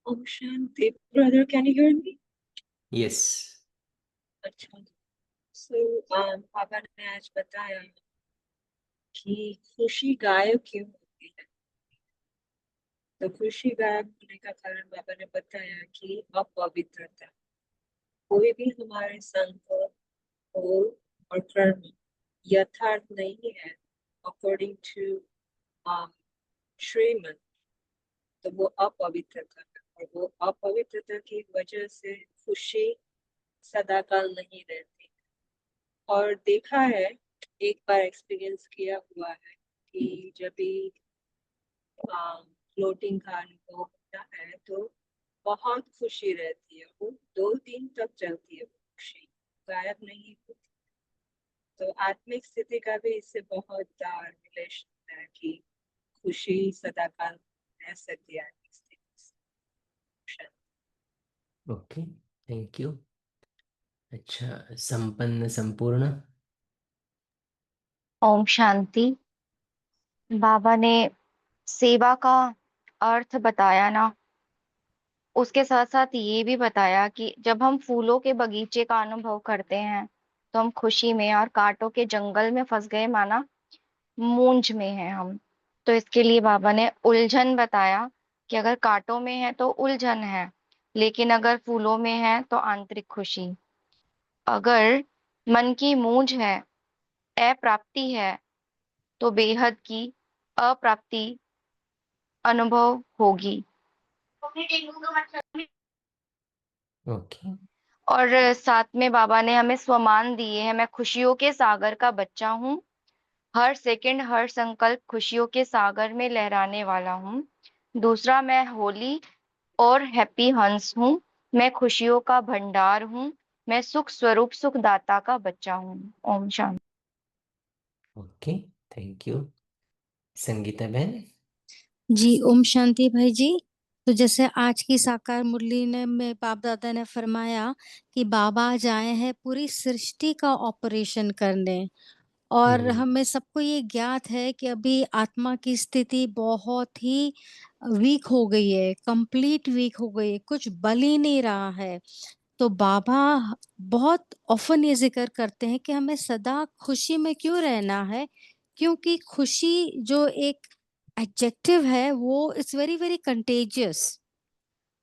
Om Shanti. Brother, can you hear me? Yes. अच्छा। So, पापा ने आज बताया कि खुशी गायब क्यों होती है। तो खुशी गायब होने का कारण बाबा ने बताया कि अपवित्रता। कोई भी हमारे संकल्प, बोल और कर्म यथार्थ नहीं है अकॉर्डिंग टू श्रीमन, तो वो अपवित्रता है। और वो अपवित्रता की वजह से खुशी सदाकाल नहीं रहती। और देखा है, एक बार एक्सपीरियंस किया हुआ है कि जब भी फ्लोटिंग का अनुभव होता है तो बहुत खुशी रहती है। वो 2 दिन तक चलती है, वो खुशी गायब नहीं होती। तो आत्मिक स्थिति का भी इससे बहुत रिलेशन है कि खुशी सदाकाल रह सकती है आत्मिक स्थिति से। Okay, thank you. अच्छा, संपन्न संपूर्ण। ओम शांति। बाबा ने सेवा का अर्थ बताया ना, उसके साथ साथ ये भी बताया कि जब हम फूलों के बगीचे का अनुभव करते हैं तो हम खुशी में, और कांटों के जंगल में फंस गए माना मूंज में हैं हम। तो इसके लिए बाबा ने उलझन बताया कि अगर कांटों में है तो उलझन है, लेकिन अगर फूलों में है तो आंतरिक खुशी। अगर मन की मूंज है, अप्राप्ति है, तो बेहद की अप्राप्ति अनुभव होगी। ओके। और साथ में बाबा ने हमें स्वमान दिए हैं। मैं खुशियों के सागर का बच्चा हूँ, हर सेकंड हर संकल्प खुशियों के सागर में लहराने वाला हूँ। दूसरा, मैं होली और हैप्पी हंस हूँ, मैं खुशियों का भंडार हूँ, मैं सुख स्वरूप सुखदाता का बच्चा हूँ। ओम शांति। Okay, thank you. संगीता बहन। जी, ओम शांति भाई जी। तो जैसे आज की साकार मुरली ने में बाप दादा ने फरमाया कि बाबा आज आए हैं पूरी सृष्टि का ऑपरेशन करने, और हमें सबको ये ज्ञात है कि अभी आत्मा की स्थिति बहुत ही वीक हो गई है, कंप्लीट वीक हो गई है, कुछ बल ही नहीं रहा है। तो बाबा बहुत ऑफन ये जिक्र करते हैं कि हमें सदा खुशी में क्यों रहना है, क्योंकि खुशी जो एक एडजेक्टिव है वो इट्स वेरी वेरी कंटेजियस।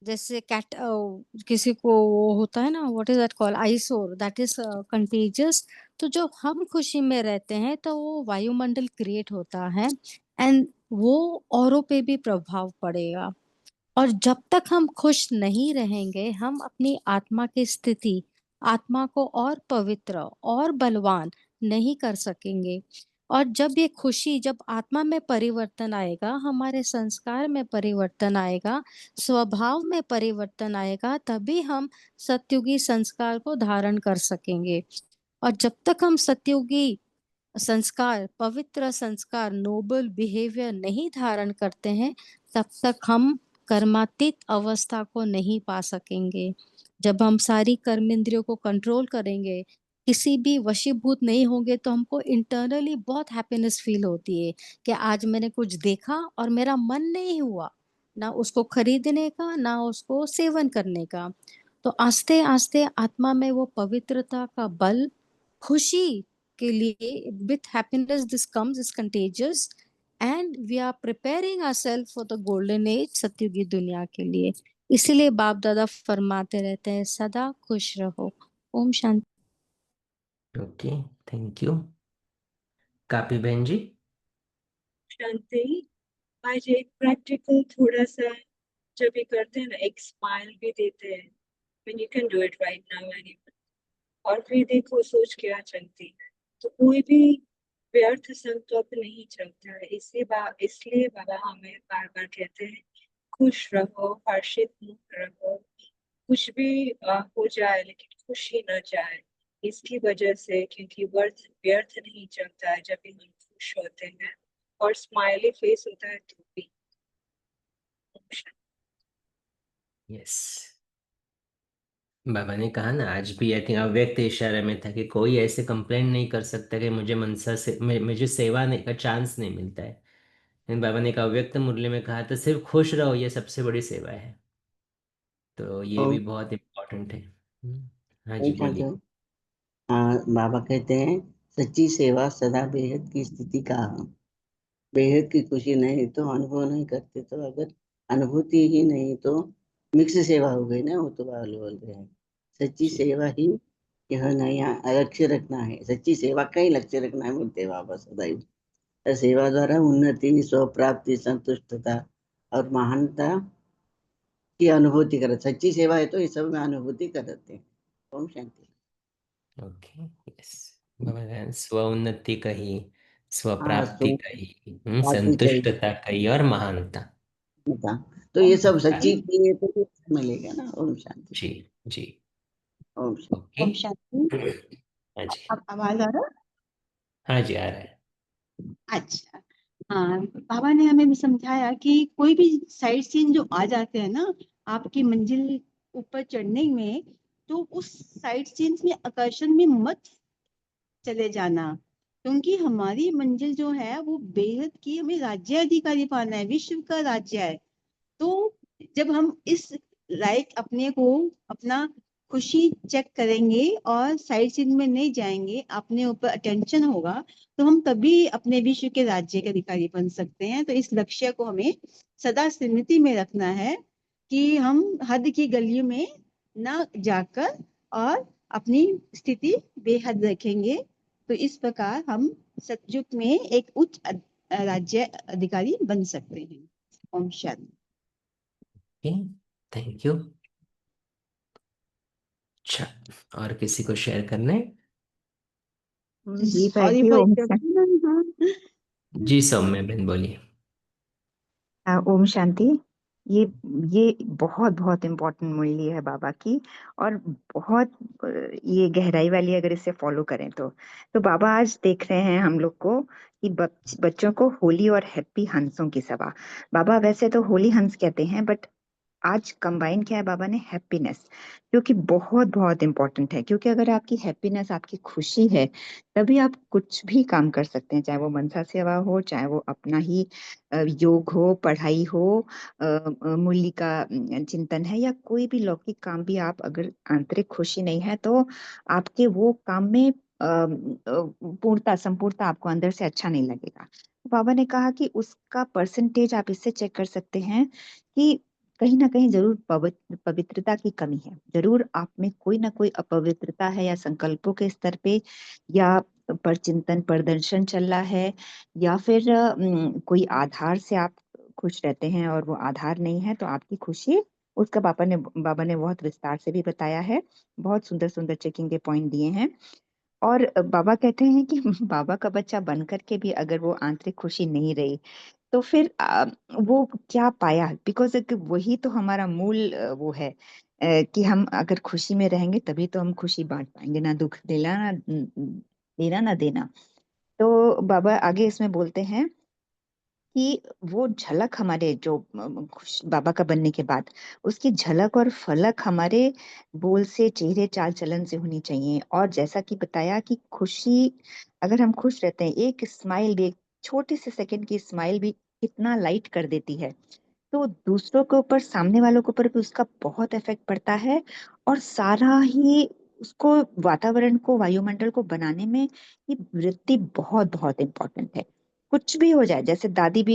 जैसे किसी को वो होता है ना, what is that call, eyesore, that is contagious. तो जो हम खुशी में रहते हैं तो वो वायुमंडल क्रिएट होता है एंड वो औरों पे भी प्रभाव पड़ेगा। और जब तक हम खुश नहीं रहेंगे, हम अपनी आत्मा की स्थिति, आत्मा को और पवित्र और बलवान नहीं कर सकेंगे। और जब ये खुशी, जब आत्मा में परिवर्तन आएगा, हमारे संस्कार में परिवर्तन आएगा, स्वभाव में परिवर्तन आएगा, तभी हम सत्युगी संस्कार को धारण कर सकेंगे। और जब तक हम सत्युगी संस्कार, पवित्र संस्कार, नोबल बिहेवियर नहीं धारण करते हैं, तब तक हम कर्मातीत अवस्था को नहीं पा सकेंगे। जब हम सारी कर्मेंद्रियों को कंट्रोल करेंगे, किसी भी वशीभूत नहीं होंगे, तो हमको इंटरनली बहुत हैप्पीनेस फील होती है कि आज मैंने कुछ देखा और मेरा मन नहीं हुआ ना उसको खरीदने का, ना उसको सेवन करने का। तो आस्ते आस्ते आत्मा में वो पवित्रता का बल, खुशी के लिए, with happiness this comes, is contagious, and we are preparing ourselves for the golden age, सत्युगी दुनिया के लिए। इसीलिए बाप दादा फरमाते रहते हैं सदा खुश रहो। ओम शांति। Okay, thank you. कापी बहन जी। शांति। आज एक प्रैक्टिकल थोड़ा सा जब भी करते हैं ना, एक स्माइल भी देते हैं। when you can do it right now anyone. और फिर देखो सोच क्या चलती है, तो कोई भी व्यर्थ संकल्प नहीं चलता है। इसलिए बाबा हमें बार बार कहते हैं खुश रहो, हर्षित मुक्त रहो। कुछ भी हो जाए लेकिन खुश ही न जाए, इसकी वजह से, क्योंकि व्यर्थ नहीं चलता है जब भी हम खुश होते हैं और स्माइली फेस होता है तो भी। यस, बाबा ने कहा ना, आज भी आई थिंक अव्यक्त इशारे में था कि कोई ऐसे कंप्लेंट नहीं कर सकता कि मुझे मनसा से मुझे सेवा नहीं का चांस नहीं मिलता है। लेकिन बाबा ने एक अव्यक्त मुरली में कहा था सिर्फ खुश रहो, ये सबसे बड़ी सेवा है। तो ये ओम भी बहुत इम्पोर्टेंट है। हाँ ओम जी, शांति। बोलिए। बाबा कहते हैं सच्ची सेवा सदा बेहद की स्थिति का हम। बेहद की खुशी नहीं तो अनुभव नहीं करते, तो अगर अनुभूति ही नहीं तो मिक्स सेवा हो गई ना, वो तो बोल रहे हैं। सच्ची जी। सेवा ही यह नया लक्ष्य रखना है, सच्ची सेवा का ही लक्ष्य रखना है, बोलते हैं बाबा सदैव। सेवा द्वारा उन्नति, स्वप्राप्ति, संतुष्टता और महानता की अनुभूति कर, सच्ची सेवा है तो ये सब में अनुभूति करते हैं। ओम शांति। Okay, yes. बाबा ने स्व उन्नति कही, हाँ, स्वप्राप्ति कही, बात भी कही संतुष्टता कही और महानता। बता। तो ये सब सच्ची सारी। चाहिए तो ये मिलेगा ना। ओम शांति। जी जी। ओम शांति। ओके। ओम शांति। हाँ जी। अब आवाज आ रहा हाँ जी, आ रहा है। है? अच्छा। हाँ, बाबा ने हमें भी समझाया कि कोई भी साइड सीन जो आ जाते हैं ना आपकी मंजिल ऊपर चढ़ने में, तो उस साइड सीन में आकर्षण में मत चले जाना, क्योंकि हमारी मंजिल जो है वो बेहद की, हमें राज्य अधिकारी पाना है, विश्व का राज्य है। तो जब हम इस लाइक अपने को, अपना खुशी चेक करेंगे और साइड सीन में नहीं जाएंगे, अपने ऊपर अटेंशन होगा, तो हम तभी अपने विश्व के राज्य के अधिकारी बन सकते हैं। तो इस लक्ष्य को हमें सदा स्मृति में रखना है कि हम हद की गलियों में ना जाकर और अपनी स्थिति बेहद रखेंगे, तो इस प्रकार हम सतयुग में एक उच्च राज्य अधिकारी बन सकते हैं। ओम शांति। Thank you. अच्छा, और किसी को शेयर करना है? जी सॉरी भाई फॉर ओम इंटरप्शन। जी सौम्य बहन बोलिए। ओम शांति। ये ये बहुत बहुत इम्पोर्टेंट मूल्य है बाबा की, और बहुत ये गहराई वाली, अगर इसे फॉलो करें तो बाबा आज देख रहे हैं हम लोग को कि बच्चों को होली और हैप्पी हंसों की सभा। बाबा वैसे तो होली हंस कहते हैं, बट आज कंबाइन किया है बाबा ने हैप्पीनेस, जो कि बहुत बहुत इंपॉर्टेंट है। क्योंकि अगर आपकी हैप्पीनेस, आपकी खुशी है, तभी आप कुछ भी काम कर सकते हैं, चाहे वो मनसा सेवा हो, चाहे वो अपना ही योग हो, पढ़ाई हो, मूल्य का चिंतन है, या कोई भी लौकिक काम भी। आप अगर आंतरिक खुशी नहीं है तो आपके वो काम में पूर्णता संपूर्णता आपको अंदर से अच्छा नहीं लगेगा। बाबा ने कहा कि उसका परसेंटेज आप इससे चेक कर सकते हैं कि कहीं ना कहीं जरूर पवित्रता की कमी है, जरूर आप में कोई ना कोई अपवित्रता है, या संकल्पों के स्तर पे, या पर चिंतन प्रदर्शन चल रहा है, या फिर कोई आधार से आप खुश रहते हैं और वो आधार नहीं है, तो आपकी खुशी उसका बाबा ने बहुत विस्तार से भी बताया है। बहुत सुंदर सुंदर चेकिंग के पॉइंट दिए हैं। और बाबा कहते हैं कि बाबा का बच्चा बन करके भी अगर वो आंतरिक खुशी नहीं रही, तो फिर वो क्या पाया? बिकॉज वही तो हमारा मूल वो है, कि हम अगर खुशी में रहेंगे तभी तो हम खुशी बांट पाएंगे, ना दुख देना, ना देना, ना देना। तो बाबा आगे इसमें बोलते हैं कि वो झलक हमारे जो बाबा का बनने के बाद, उसकी झलक और फलक हमारे बोल से, चेहरे, चाल चलन से होनी चाहिए। और जैसा कि बताया कि खुशी, अगर हम खुश रहते हैं, एक स्माइल भी, एक छोटे से सेकंड की स्माइल भी कितना लाइट कर देती है, तो दूसरों के ऊपर, सामने वालों के ऊपर भी उसका बहुत इफेक्ट पड़ता है। और सारा ही उसको, वातावरण को, वायुमंडल को बनाने में ये वृत्ति बहुत बहुत इंपॉर्टेंट है। कुछ भी हो जाए, जैसे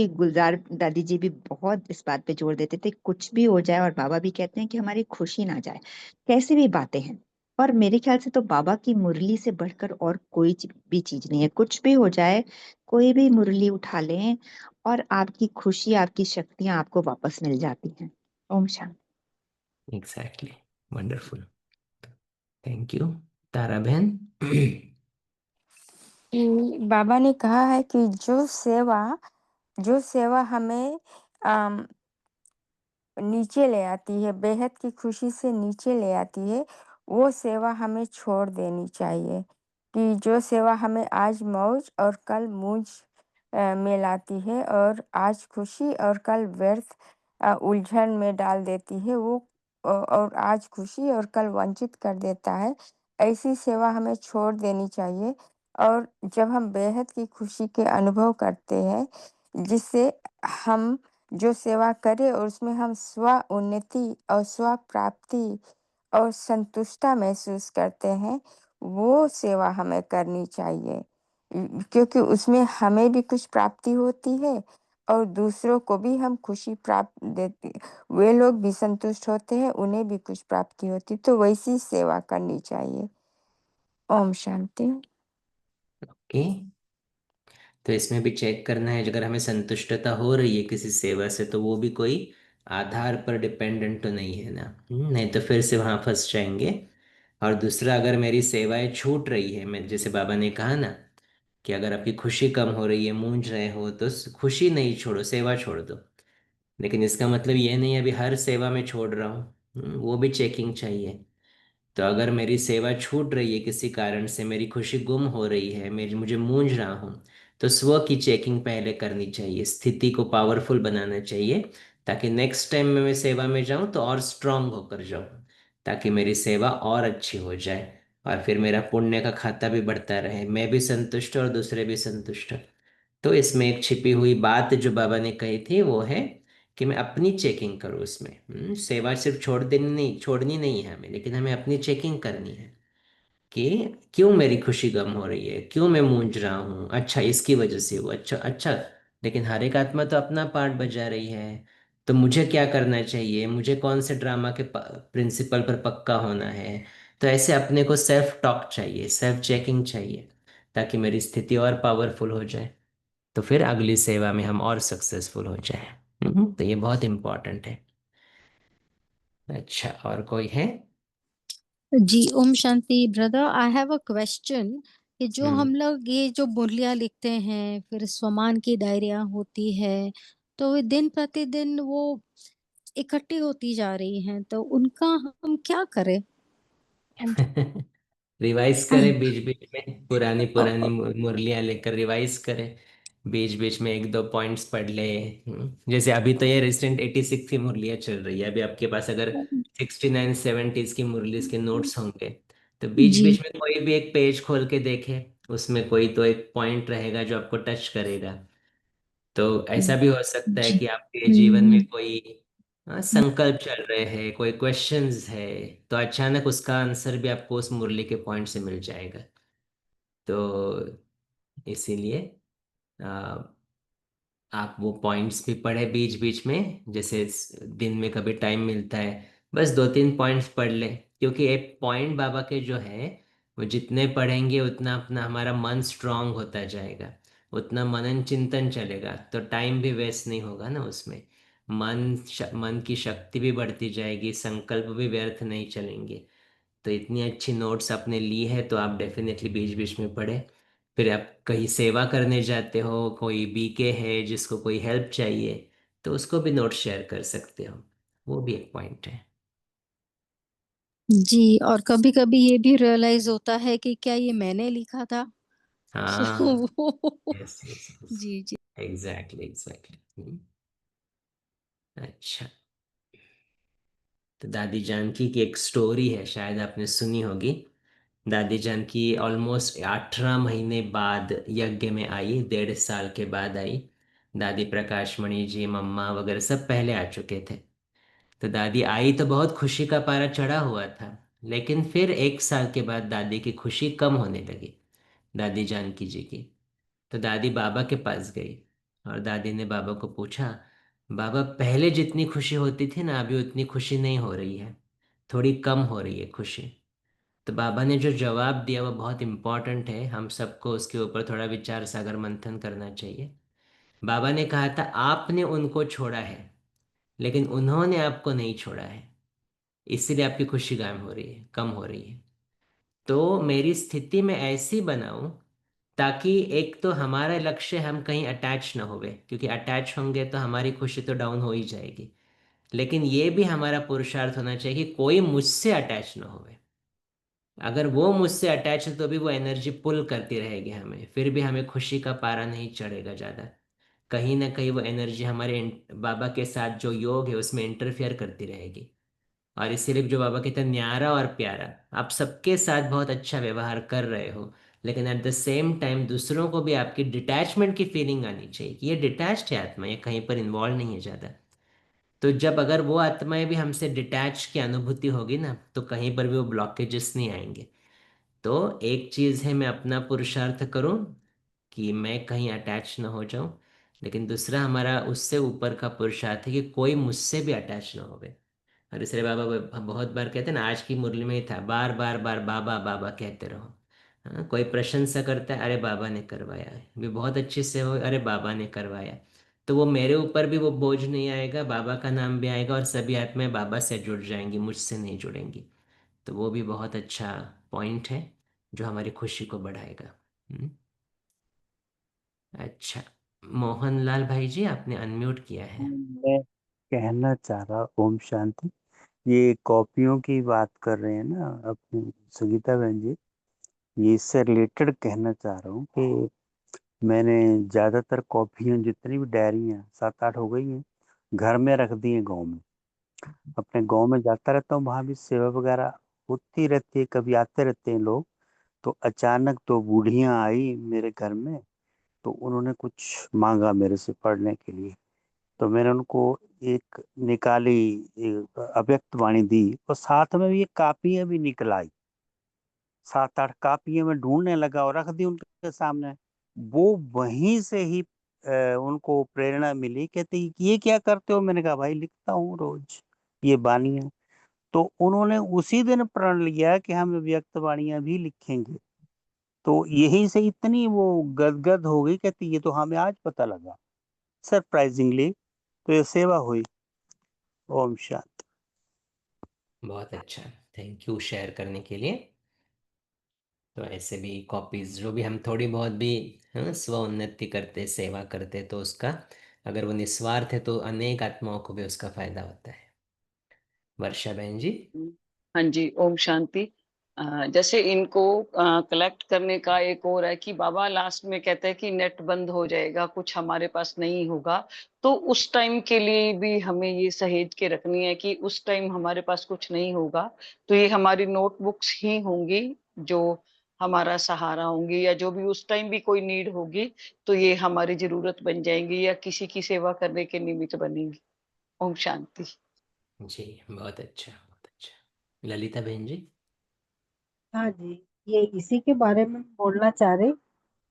गुलजार दादी जी भी बहुत इस बात पे जोर देते थे, कुछ भी हो जाए, और बाबा भी कहते हैं कि हमारी खुशी ना जाए, कैसी भी बातें हैं। और मेरे ख्याल से तो बाबा की मुरली से बढ़कर और कोई भी चीज नहीं है। कुछ भी हो जाए, कोई भी मुरली उठा लें, और आपकी खुशी, आपकी शक्तियां आपको वापस मिल जाती हैं। ओम शांति। Exactly, wonderful, thank you. Tara बहन। बाबा ने कहा है कि जो सेवा हमें नीचे ले आती है, बेहद की खुशी से नीचे ले आती है, वो सेवा हमें छोड़ देनी चाहिए। कि जो सेवा हमें आज मौज और कल मूंज में लाती है, और आज खुशी और कल व्यर्थ उलझन में डाल देती है, वो और आज खुशी और कल वंचित कर देता है, ऐसी सेवा हमें छोड़ देनी चाहिए। और जब हम बेहद की खुशी के अनुभव करते हैं, जिससे हम जो सेवा करें और उसमें हम स्व उन्नति और स्व प्राप्ति और संतुष्टता महसूस करते हैं, वो सेवा हमें करनी चाहिए। क्योंकि उसमें हमें भी कुछ प्राप्ति होती है, और दूसरों को भी हम खुशी प्राप्त देते, वे लोग भी संतुष्ट होते हैं, उन्हें भी कुछ प्राप्ति होती, तो वैसी सेवा करनी चाहिए। ओम शांति। ओके, तो इसमें भी चेक करना है, अगर हमें संतुष्टता हो रही है किसी सेवा से, तो वो भी कोई आधार पर डिपेंडेंट तो नहीं है ना। नहीं तो फिर से वहाँ फंस जाएंगे। और दूसरा, अगर मेरी सेवाएं छूट रही है, मैं जैसे बाबा ने कहा ना कि अगर आपकी खुशी कम हो रही है, मूंझ रहे हो, तो खुशी नहीं छोड़ो, सेवा छोड़ दो। लेकिन इसका मतलब ये नहीं है अभी हर सेवा में छोड़ रहा हूँ। वो भी चेकिंग चाहिए। तो अगर मेरी सेवा छूट रही है किसी कारण से, मेरी खुशी गुम हो रही है, मुझे मूंझ रहा हूँ, तो स्व की चेकिंग पहले करनी चाहिए, स्थिति को पावरफुल बनाना चाहिए, ताकि नेक्स्ट टाइम मैं सेवा में जाऊं तो और स्ट्रांग होकर जाऊं, ताकि मेरी सेवा और अच्छी हो जाए, और फिर मेरा पुण्य का खाता भी बढ़ता रहे, मैं भी संतुष्ट और दूसरे भी संतुष्ट। तो इसमें एक छिपी हुई बात जो बाबा ने कही थी वो है कि मैं अपनी चेकिंग करूँ उसमें। सेवा सिर्फ छोड़नी नहीं है हमें, लेकिन हमें अपनी चेकिंग करनी है कि क्यों मेरी खुशी गम हो रही है, क्यों मैं मूंझ रहा हूँ, अच्छा इसकी वजह से वो, अच्छा अच्छा। लेकिन हर एक आत्मा तो अपना पार्ट बजा रही है, तो मुझे क्या करना चाहिए, मुझे कौन से ड्रामा के प्रिंसिपल पर पक्का होना है। तो ऐसे अपने को सेल्फ टॉक चाहिए, सेल्फ चेकिंग चाहिए, ताकि मेरी स्थिति और पावरफुल हो जाए, तो फिर अगली सेवा में हम और सक्सेसफुल हो जाए। तो ये बहुत इम्पोर्टेंट है। अच्छा, और कोई है? जी ओम शांति brother, I have a question कि जो हम्म हम लोग ये जो मुरलियाँ लिखते हैं, फिर स्वमान की डायरियाँ होती है, तो वे दिन प्रतिदिन वो इकट्ठी होती जा रही हैं, तो उनका हम क्या करें? हम रिवाइज करें बीच बीच में, पुरानी पुरानी मुरलियाँ लेकर रिवाइज करें, बीच बीच में एक दो पॉइंट्स पढ़ ले। जैसे अभी तो ये रिसेंट 86 की मुरलियाँ चल रही है, अभी आपके पास अगर 69 70s की मुरलीज के नोट्स होंगे, तो बीच जी बीच में कोई भी एक पेज खोल के देखे, उसमें कोई तो एक पॉइंट रहेगा जो आपको टच करेगा। तो ऐसा भी हो सकता है जी कि आपके जीवन में हम्म, कोई संकल्प चल रहे हैं, कोई क्वेश्चंस है, तो अचानक उसका आंसर भी आपको उस मुरली के पॉइंट से मिल जाएगा। तो इसीलिए आप वो पॉइंट्स भी पढ़े बीच बीच में, जैसे दिन में कभी टाइम मिलता है, बस दो तीन पॉइंट्स पढ़ ले, क्योंकि एक पॉइंट बाबा के जो है, वो जितने पढ़ेंगे उतना अपना हमारा मन स्ट्रांग होता जाएगा, उतना मनन चिंतन चलेगा, तो टाइम भी वेस्ट नहीं होगा ना उसमें। मन की शक्ति भी बढ़ती जाएगी, संकल्प भी व्यर्थ नहीं चलेंगे। तो इतनी अच्छी नोट्स आपने ली है, तो आप डेफिनेटली बीच बीच में पढ़े। फिर आप कहीं सेवा करने जाते हो, कोई बीके है जिसको कोई हेल्प चाहिए, तो उसको भी नोट शेयर कर सकते हो, वो भी एक पॉइंट है। जी, और कभी-कभी ये भी रियलाइज होता है कि क्या ये मैंने लिखा था? सो हाँ, वो यस यस यस, जी, जी। Exactly exactly. अच्छा, तो दादी जानकी की एक स्टोरी है, शायद आपने सुनी होगी। दादी जानकी ऑलमोस्ट 18 महीने बाद यज्ञ में आई, 1.5 साल के बाद आई। दादी प्रकाशमणि जी, मम्मा वगैरह सब पहले आ चुके थे। तो दादी आई तो बहुत खुशी का पारा चढ़ा हुआ था, लेकिन फिर 1 साल के बाद दादी की खुशी कम होने लगी, दादी जानकी जी की। तो दादी बाबा के पास गई, और दादी ने बाबा को पूछा, बाबा पहले जितनी खुशी होती थी ना, अभी उतनी खुशी नहीं हो रही है, थोड़ी कम हो रही है खुशी। तो बाबा ने जो जवाब दिया वो बहुत इम्पोर्टेंट है, हम सबको उसके ऊपर थोड़ा विचार सागर मंथन करना चाहिए। बाबा ने कहा था, आपने उनको छोड़ा है, लेकिन उन्होंने आपको नहीं छोड़ा है, इसीलिए आपकी खुशी गायब हो रही है, कम हो रही है। तो मेरी स्थिति में ऐसी बनाऊं, ताकि एक तो हमारा लक्ष्य, हम कहीं अटैच ना होवे, क्योंकि अटैच होंगे तो हमारी खुशी तो डाउन हो ही जाएगी। लेकिन ये भी हमारा पुरुषार्थ होना चाहिए कि कोई मुझसे अटैच ना होवे। अगर वो मुझसे अटैच है तो भी वो एनर्जी पुल करती रहेगी हमें, फिर भी हमें खुशी का पारा नहीं चढ़ेगा ज़्यादा। कहीं ना कहीं वो एनर्जी हमारे बाबा के साथ जो योग है उसमें इंटरफियर करती रहेगी। और इसीलिए जो बाबा कहते हैं, न्यारा और प्यारा, आप सबके साथ बहुत अच्छा व्यवहार कर रहे हो, लेकिन एट द सेम टाइम दूसरों को भी आपकी डिटैचमेंट की फीलिंग आनी चाहिए कि ये डिटैच्ड है आत्मा, ये कहीं पर इन्वॉल्व नहीं है ज़्यादा। तो जब अगर वो आत्माएं भी हमसे डिटैच की अनुभूति होगी ना, तो कहीं पर भी वो ब्लॉकेजेस नहीं आएंगे। तो एक चीज़ है, मैं अपना पुरुषार्थ करूं कि मैं कहीं अटैच ना हो जाऊं, लेकिन दूसरा हमारा उससे ऊपर का पुरुषार्थ है कि कोई मुझसे भी अटैच ना होवे। और इसलिए बाबा बहुत बार कहते हैं ना, आज की मुरली में ही था, बार बार बार बाबा बाबा कहते रहो। हाँ, कोई प्रशंसा करता है, अरे बाबा ने करवाया है, भी बहुत अच्छी सेवा हुई, अरे बाबा ने करवाया। तो वो मेरे ऊपर भी वो बोझ नहीं आएगा, बाबा का नाम भी आएगा, और सभी आत्माएं बाबा से जुड़ जाएंगी, मुझसे नहीं जुड़ेंगी। तो वो भी बहुत अच्छा पॉइंट है, जो हमारी खुशी को बढ़ाएगा। हम्म, अच्छा, मोहनलाल भाई जी, आपने अनम्यूट किया है। मैं कहना चाह रहा, ओम शांति, ये कॉपियों की बात कर रहे हैं ना अपनी सुगीता बहन जी, ये इससे रिलेटेड कहना चाह रहा हूँ कि मैंने ज्यादातर कॉपियां, जितनी भी डायरियां 7-8 हो गई हैं, घर में रख दी हैं गाँव में। अपने गाँव में जाता रहता हूँ, वहां भी सेवा वगैरह होती रहती है, कभी आते रहते हैं लोग। तो अचानक तो बूढ़ियां आई मेरे घर में, तो उन्होंने कुछ मांगा मेरे से पढ़ने के लिए। तो मैंने उनको एक निकाली, एक अव्यक्त वाणी दी, और साथ में भी ये कापियां भी निकल आई। 7-8 कापियां मैं ढूंढने लगा और रख दी उनके सामने। वो वहीं से ही उनको प्रेरणा मिली, कहते ये क्या करते हो? मैंने कहा भाई लिखता हूँ रोज ये बानियां। तो उन्होंने उसी दिन प्रण लिया कि हम व्यक्तवाणियां भी लिखेंगे। तो यही से इतनी वो गदगद हो गई, कहती ये तो हमें आज पता लगा सरप्राइजिंगली। तो ये सेवा हुई। ओम शांति। बहुत अच्छा, थैंक यू शेयर करने के लिए। तो ऐसे भी कॉपीज जो भी हम थोड़ी बहुत भी स्व उन्नति करते, सेवा करते, तो उसका अगर वो निस्वार्थ है तो अनेक आत्माओं को भी उसका फायदा होता है। वर्षा बहन जी। हाँ जी, ओम शांति। जैसे इनको कलेक्ट करने का एक और है कि बाबा लास्ट में कहते हैं कि नेट बंद हो जाएगा, कुछ हमारे पास नहीं होगा, तो उस टाइम के लिए भी हमें ये सहेज के रखनी है कि उस टाइम हमारे पास कुछ नहीं होगा, तो ये हमारी नोटबुक्स ही होंगी जो हमारा सहारा होंगी, या जो भी उस टाइम भी कोई नीड होगी तो ये हमारी जरूरत बन जाएंगी या किसी की सेवा करने के निमित्त बनेंगी। ओम शांति। जी बहुत अच्छा, बहुत अच्छा। ललिता बहन जी। हाँ जी, ये इसी के बारे में बोलना चाह रहे।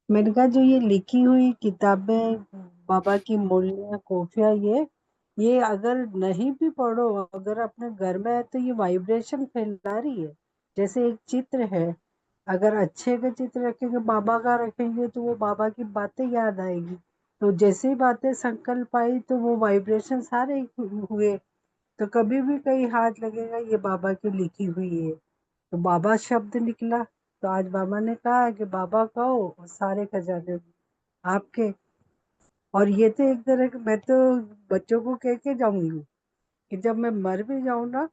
मैंने कहा जो ये लिखी हुई किताबें, बाबा की मुरलियाँ, कॉफियाँ, ये अगर नहीं भी पढ़ो, अगर अपने घर में है तो ये वाइब्रेशन फैला रही है। जैसे एक चित्र है, अगर अच्छे का चित्र रखेंगे, बाबा का रखेंगे, तो वो बाबा की बातें याद आएगी। तो जैसे ही बातें संकल्प आई तो वो वाइब्रेशन सारे हुए। तो कभी भी कहीं हाथ लगेगा, ये बाबा की लिखी हुई है, तो बाबा शब्द निकला। तो आज बाबा ने कहा कि बाबा कहो और सारे खजाने आपके। और ये तो एक तरह के, मैं तो बच्चों को कह के जाऊंगी कि जब मैं मर भी जाऊं ना,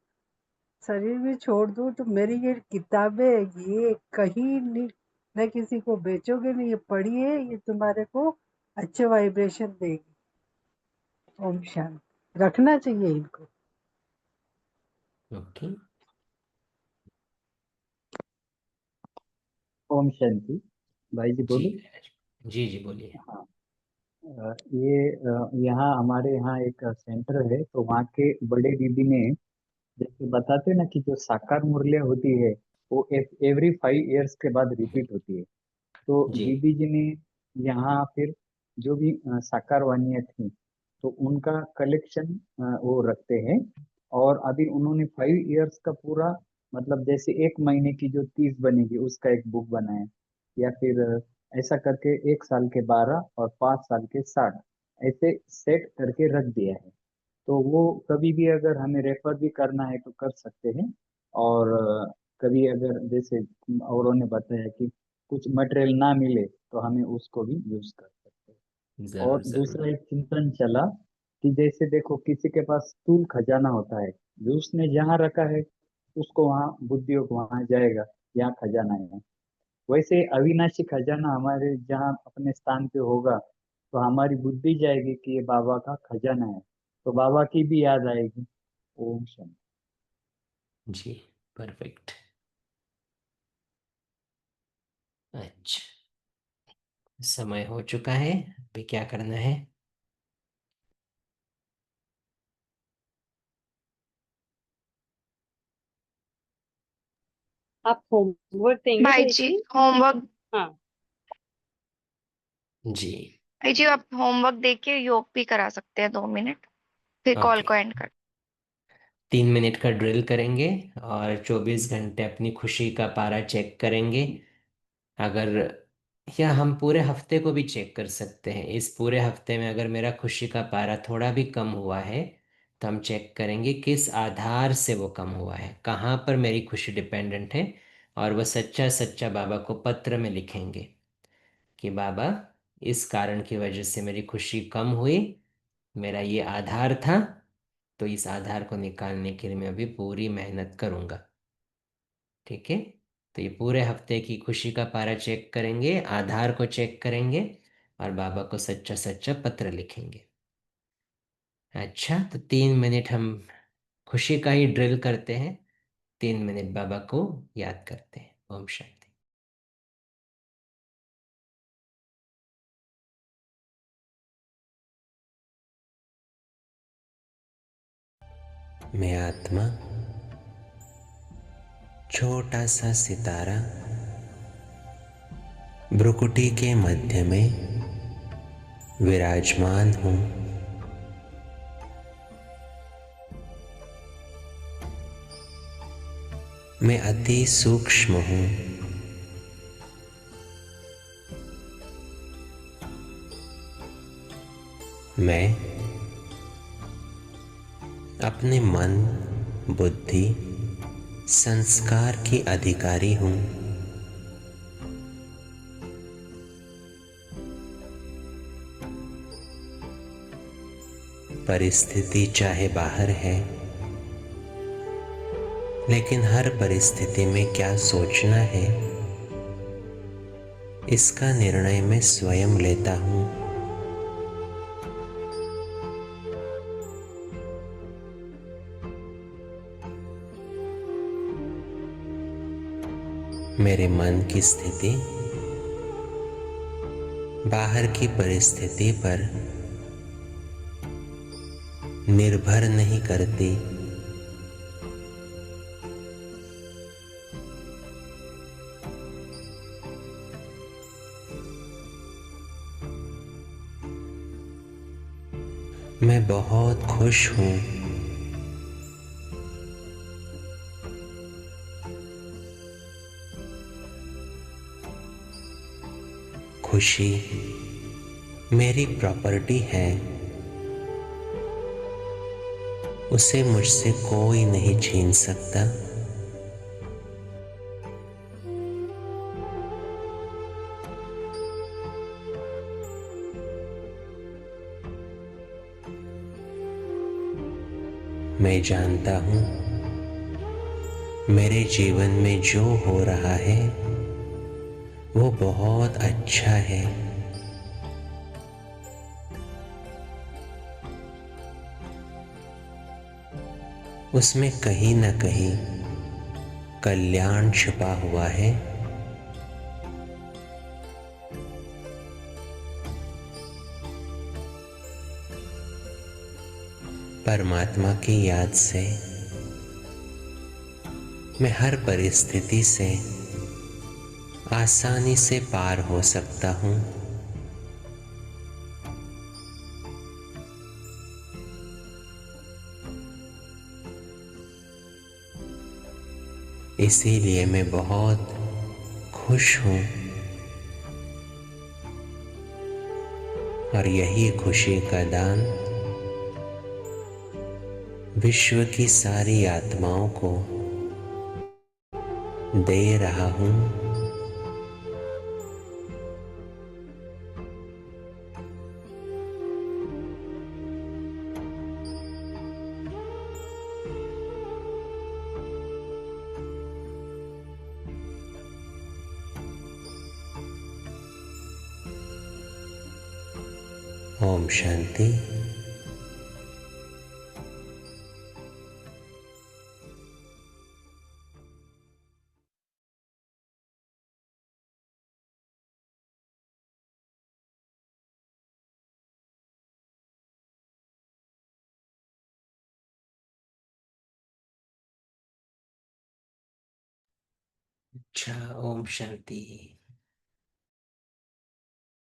शरीर भी छोड़ दूं, तो मेरी ये किताबें ये कहीं नहीं, न किसी को बेचोगे नहीं, ये पढ़िए, ये तुम्हारे को अच्छे वाइब्रेशन देगी। ओम शांति। रखना चाहिए इनको। ओके। ओम शांति। भाई जी जी बोलूं? जी जी बोलिए। हाँ। यहाँ हमारे यहाँ एक सेंटर है, तो वहाँ के बड़े दीदी ने जैसे बताते ना कि जो साकार मुरलियाँ होती है वो एवरी 5 इयर्स के बाद रिपीट होती है। तो जी दीदी जी ने यहाँ फिर जो भी साकार वानियाँ थी तो उनका कलेक्शन वो रखते हैं। और अभी उन्होंने 5 इयर्स का पूरा, मतलब जैसे एक महीने की जो 30 बनेगी उसका एक बुक बनाया, या फिर ऐसा करके 1 साल के 12 और 5 साल के 60 ऐसे सेट करके रख दिया है। तो वो कभी भी अगर हमें रेफर भी करना है तो कर सकते हैं। और कभी अगर जैसे औरों ने बताया कि कुछ मटेरियल ना मिले तो हमें उसको भी यूज कर सकते हैं। जरूर और जरूर। दूसरा एक चिंतन चला कि जैसे देखो किसी के पास स्थूल खजाना होता है, जो उसने जहाँ रखा है उसको वहाँ बुद्धियोग वहाँ जाएगा, यहाँ खजाना है। वैसे अविनाशी खजाना हमारे जहाँ अपने स्थान पे होगा तो हमारी बुद्धि जाएगी कि ये बाबा का खजाना है, तो बाबा की भी याद आएगी। ओम शांति। जी परफेक्ट। अच्छा, समय हो चुका है, अभी क्या करना है? आप होमवर्क देंगे भाई भाई जी जी? होमवर्क, हाँ। जी भाई जी आप होमवर्क देके योग भी करा सकते हैं 2 मिनट, फिर कॉल ओके। को एंड कर। 3 मिनट का ड्रिल करेंगे और 24 घंटे अपनी खुशी का पारा चेक करेंगे। अगर, या हम पूरे हफ्ते को भी चेक कर सकते हैं, इस पूरे हफ्ते में अगर मेरा खुशी का पारा थोड़ा भी कम हुआ है तो हम चेक करेंगे किस आधार से वो कम हुआ है, कहाँ पर मेरी खुशी डिपेंडेंट है। और वह सच्चा सच्चा बाबा को पत्र में लिखेंगे कि बाबा, इस कारण की वजह से मेरी खुशी कम हुई, मेरा ये आधार था, तो इस आधार को निकालने के लिए मैं अभी पूरी मेहनत करूँगा। ठीक है, तो ये पूरे हफ्ते की खुशी का पारा चेक करेंगे, आधार को चेक करेंगे और बाबा को सच्चा सच्चा पत्र लिखेंगे। अच्छा, तो 3 मिनट हम खुशी का ही ड्रिल करते हैं, 3 मिनट बाबा को याद करते हैं। ओम शांति। मैं आत्मा, छोटा सा सितारा, भ्रुकुटी के मध्य में विराजमान हूँ। मैं अति सूक्ष्म हूँ। मैं अपने मन, बुद्धि, संस्कार की अधिकारी हूँ। परिस्थिति चाहे बाहर है, लेकिन हर परिस्थिति में क्या सोचना है, इसका निर्णय मैं स्वयं लेता हूँ। मेरे मन की स्थिति बाहर की परिस्थिति पर निर्भर नहीं करती। मैं बहुत खुश हूँ। खुशी मेरी प्रॉपर्टी है, उसे मुझसे कोई नहीं छीन सकता। मैं जानता हूँ मेरे जीवन में जो हो रहा है वो बहुत अच्छा है। उसमें कहीं न कहीं कल्याण छुपा हुआ है। परमात्मा की याद से मैं हर परिस्थिति से आसानी से पार हो सकता हूँ। इसीलिए मैं बहुत खुश हूँ और यही खुशी का दान विश्व की सारी आत्माओं को दे रहा हूँ। ओम शांति। अच्छा, ओम शांति।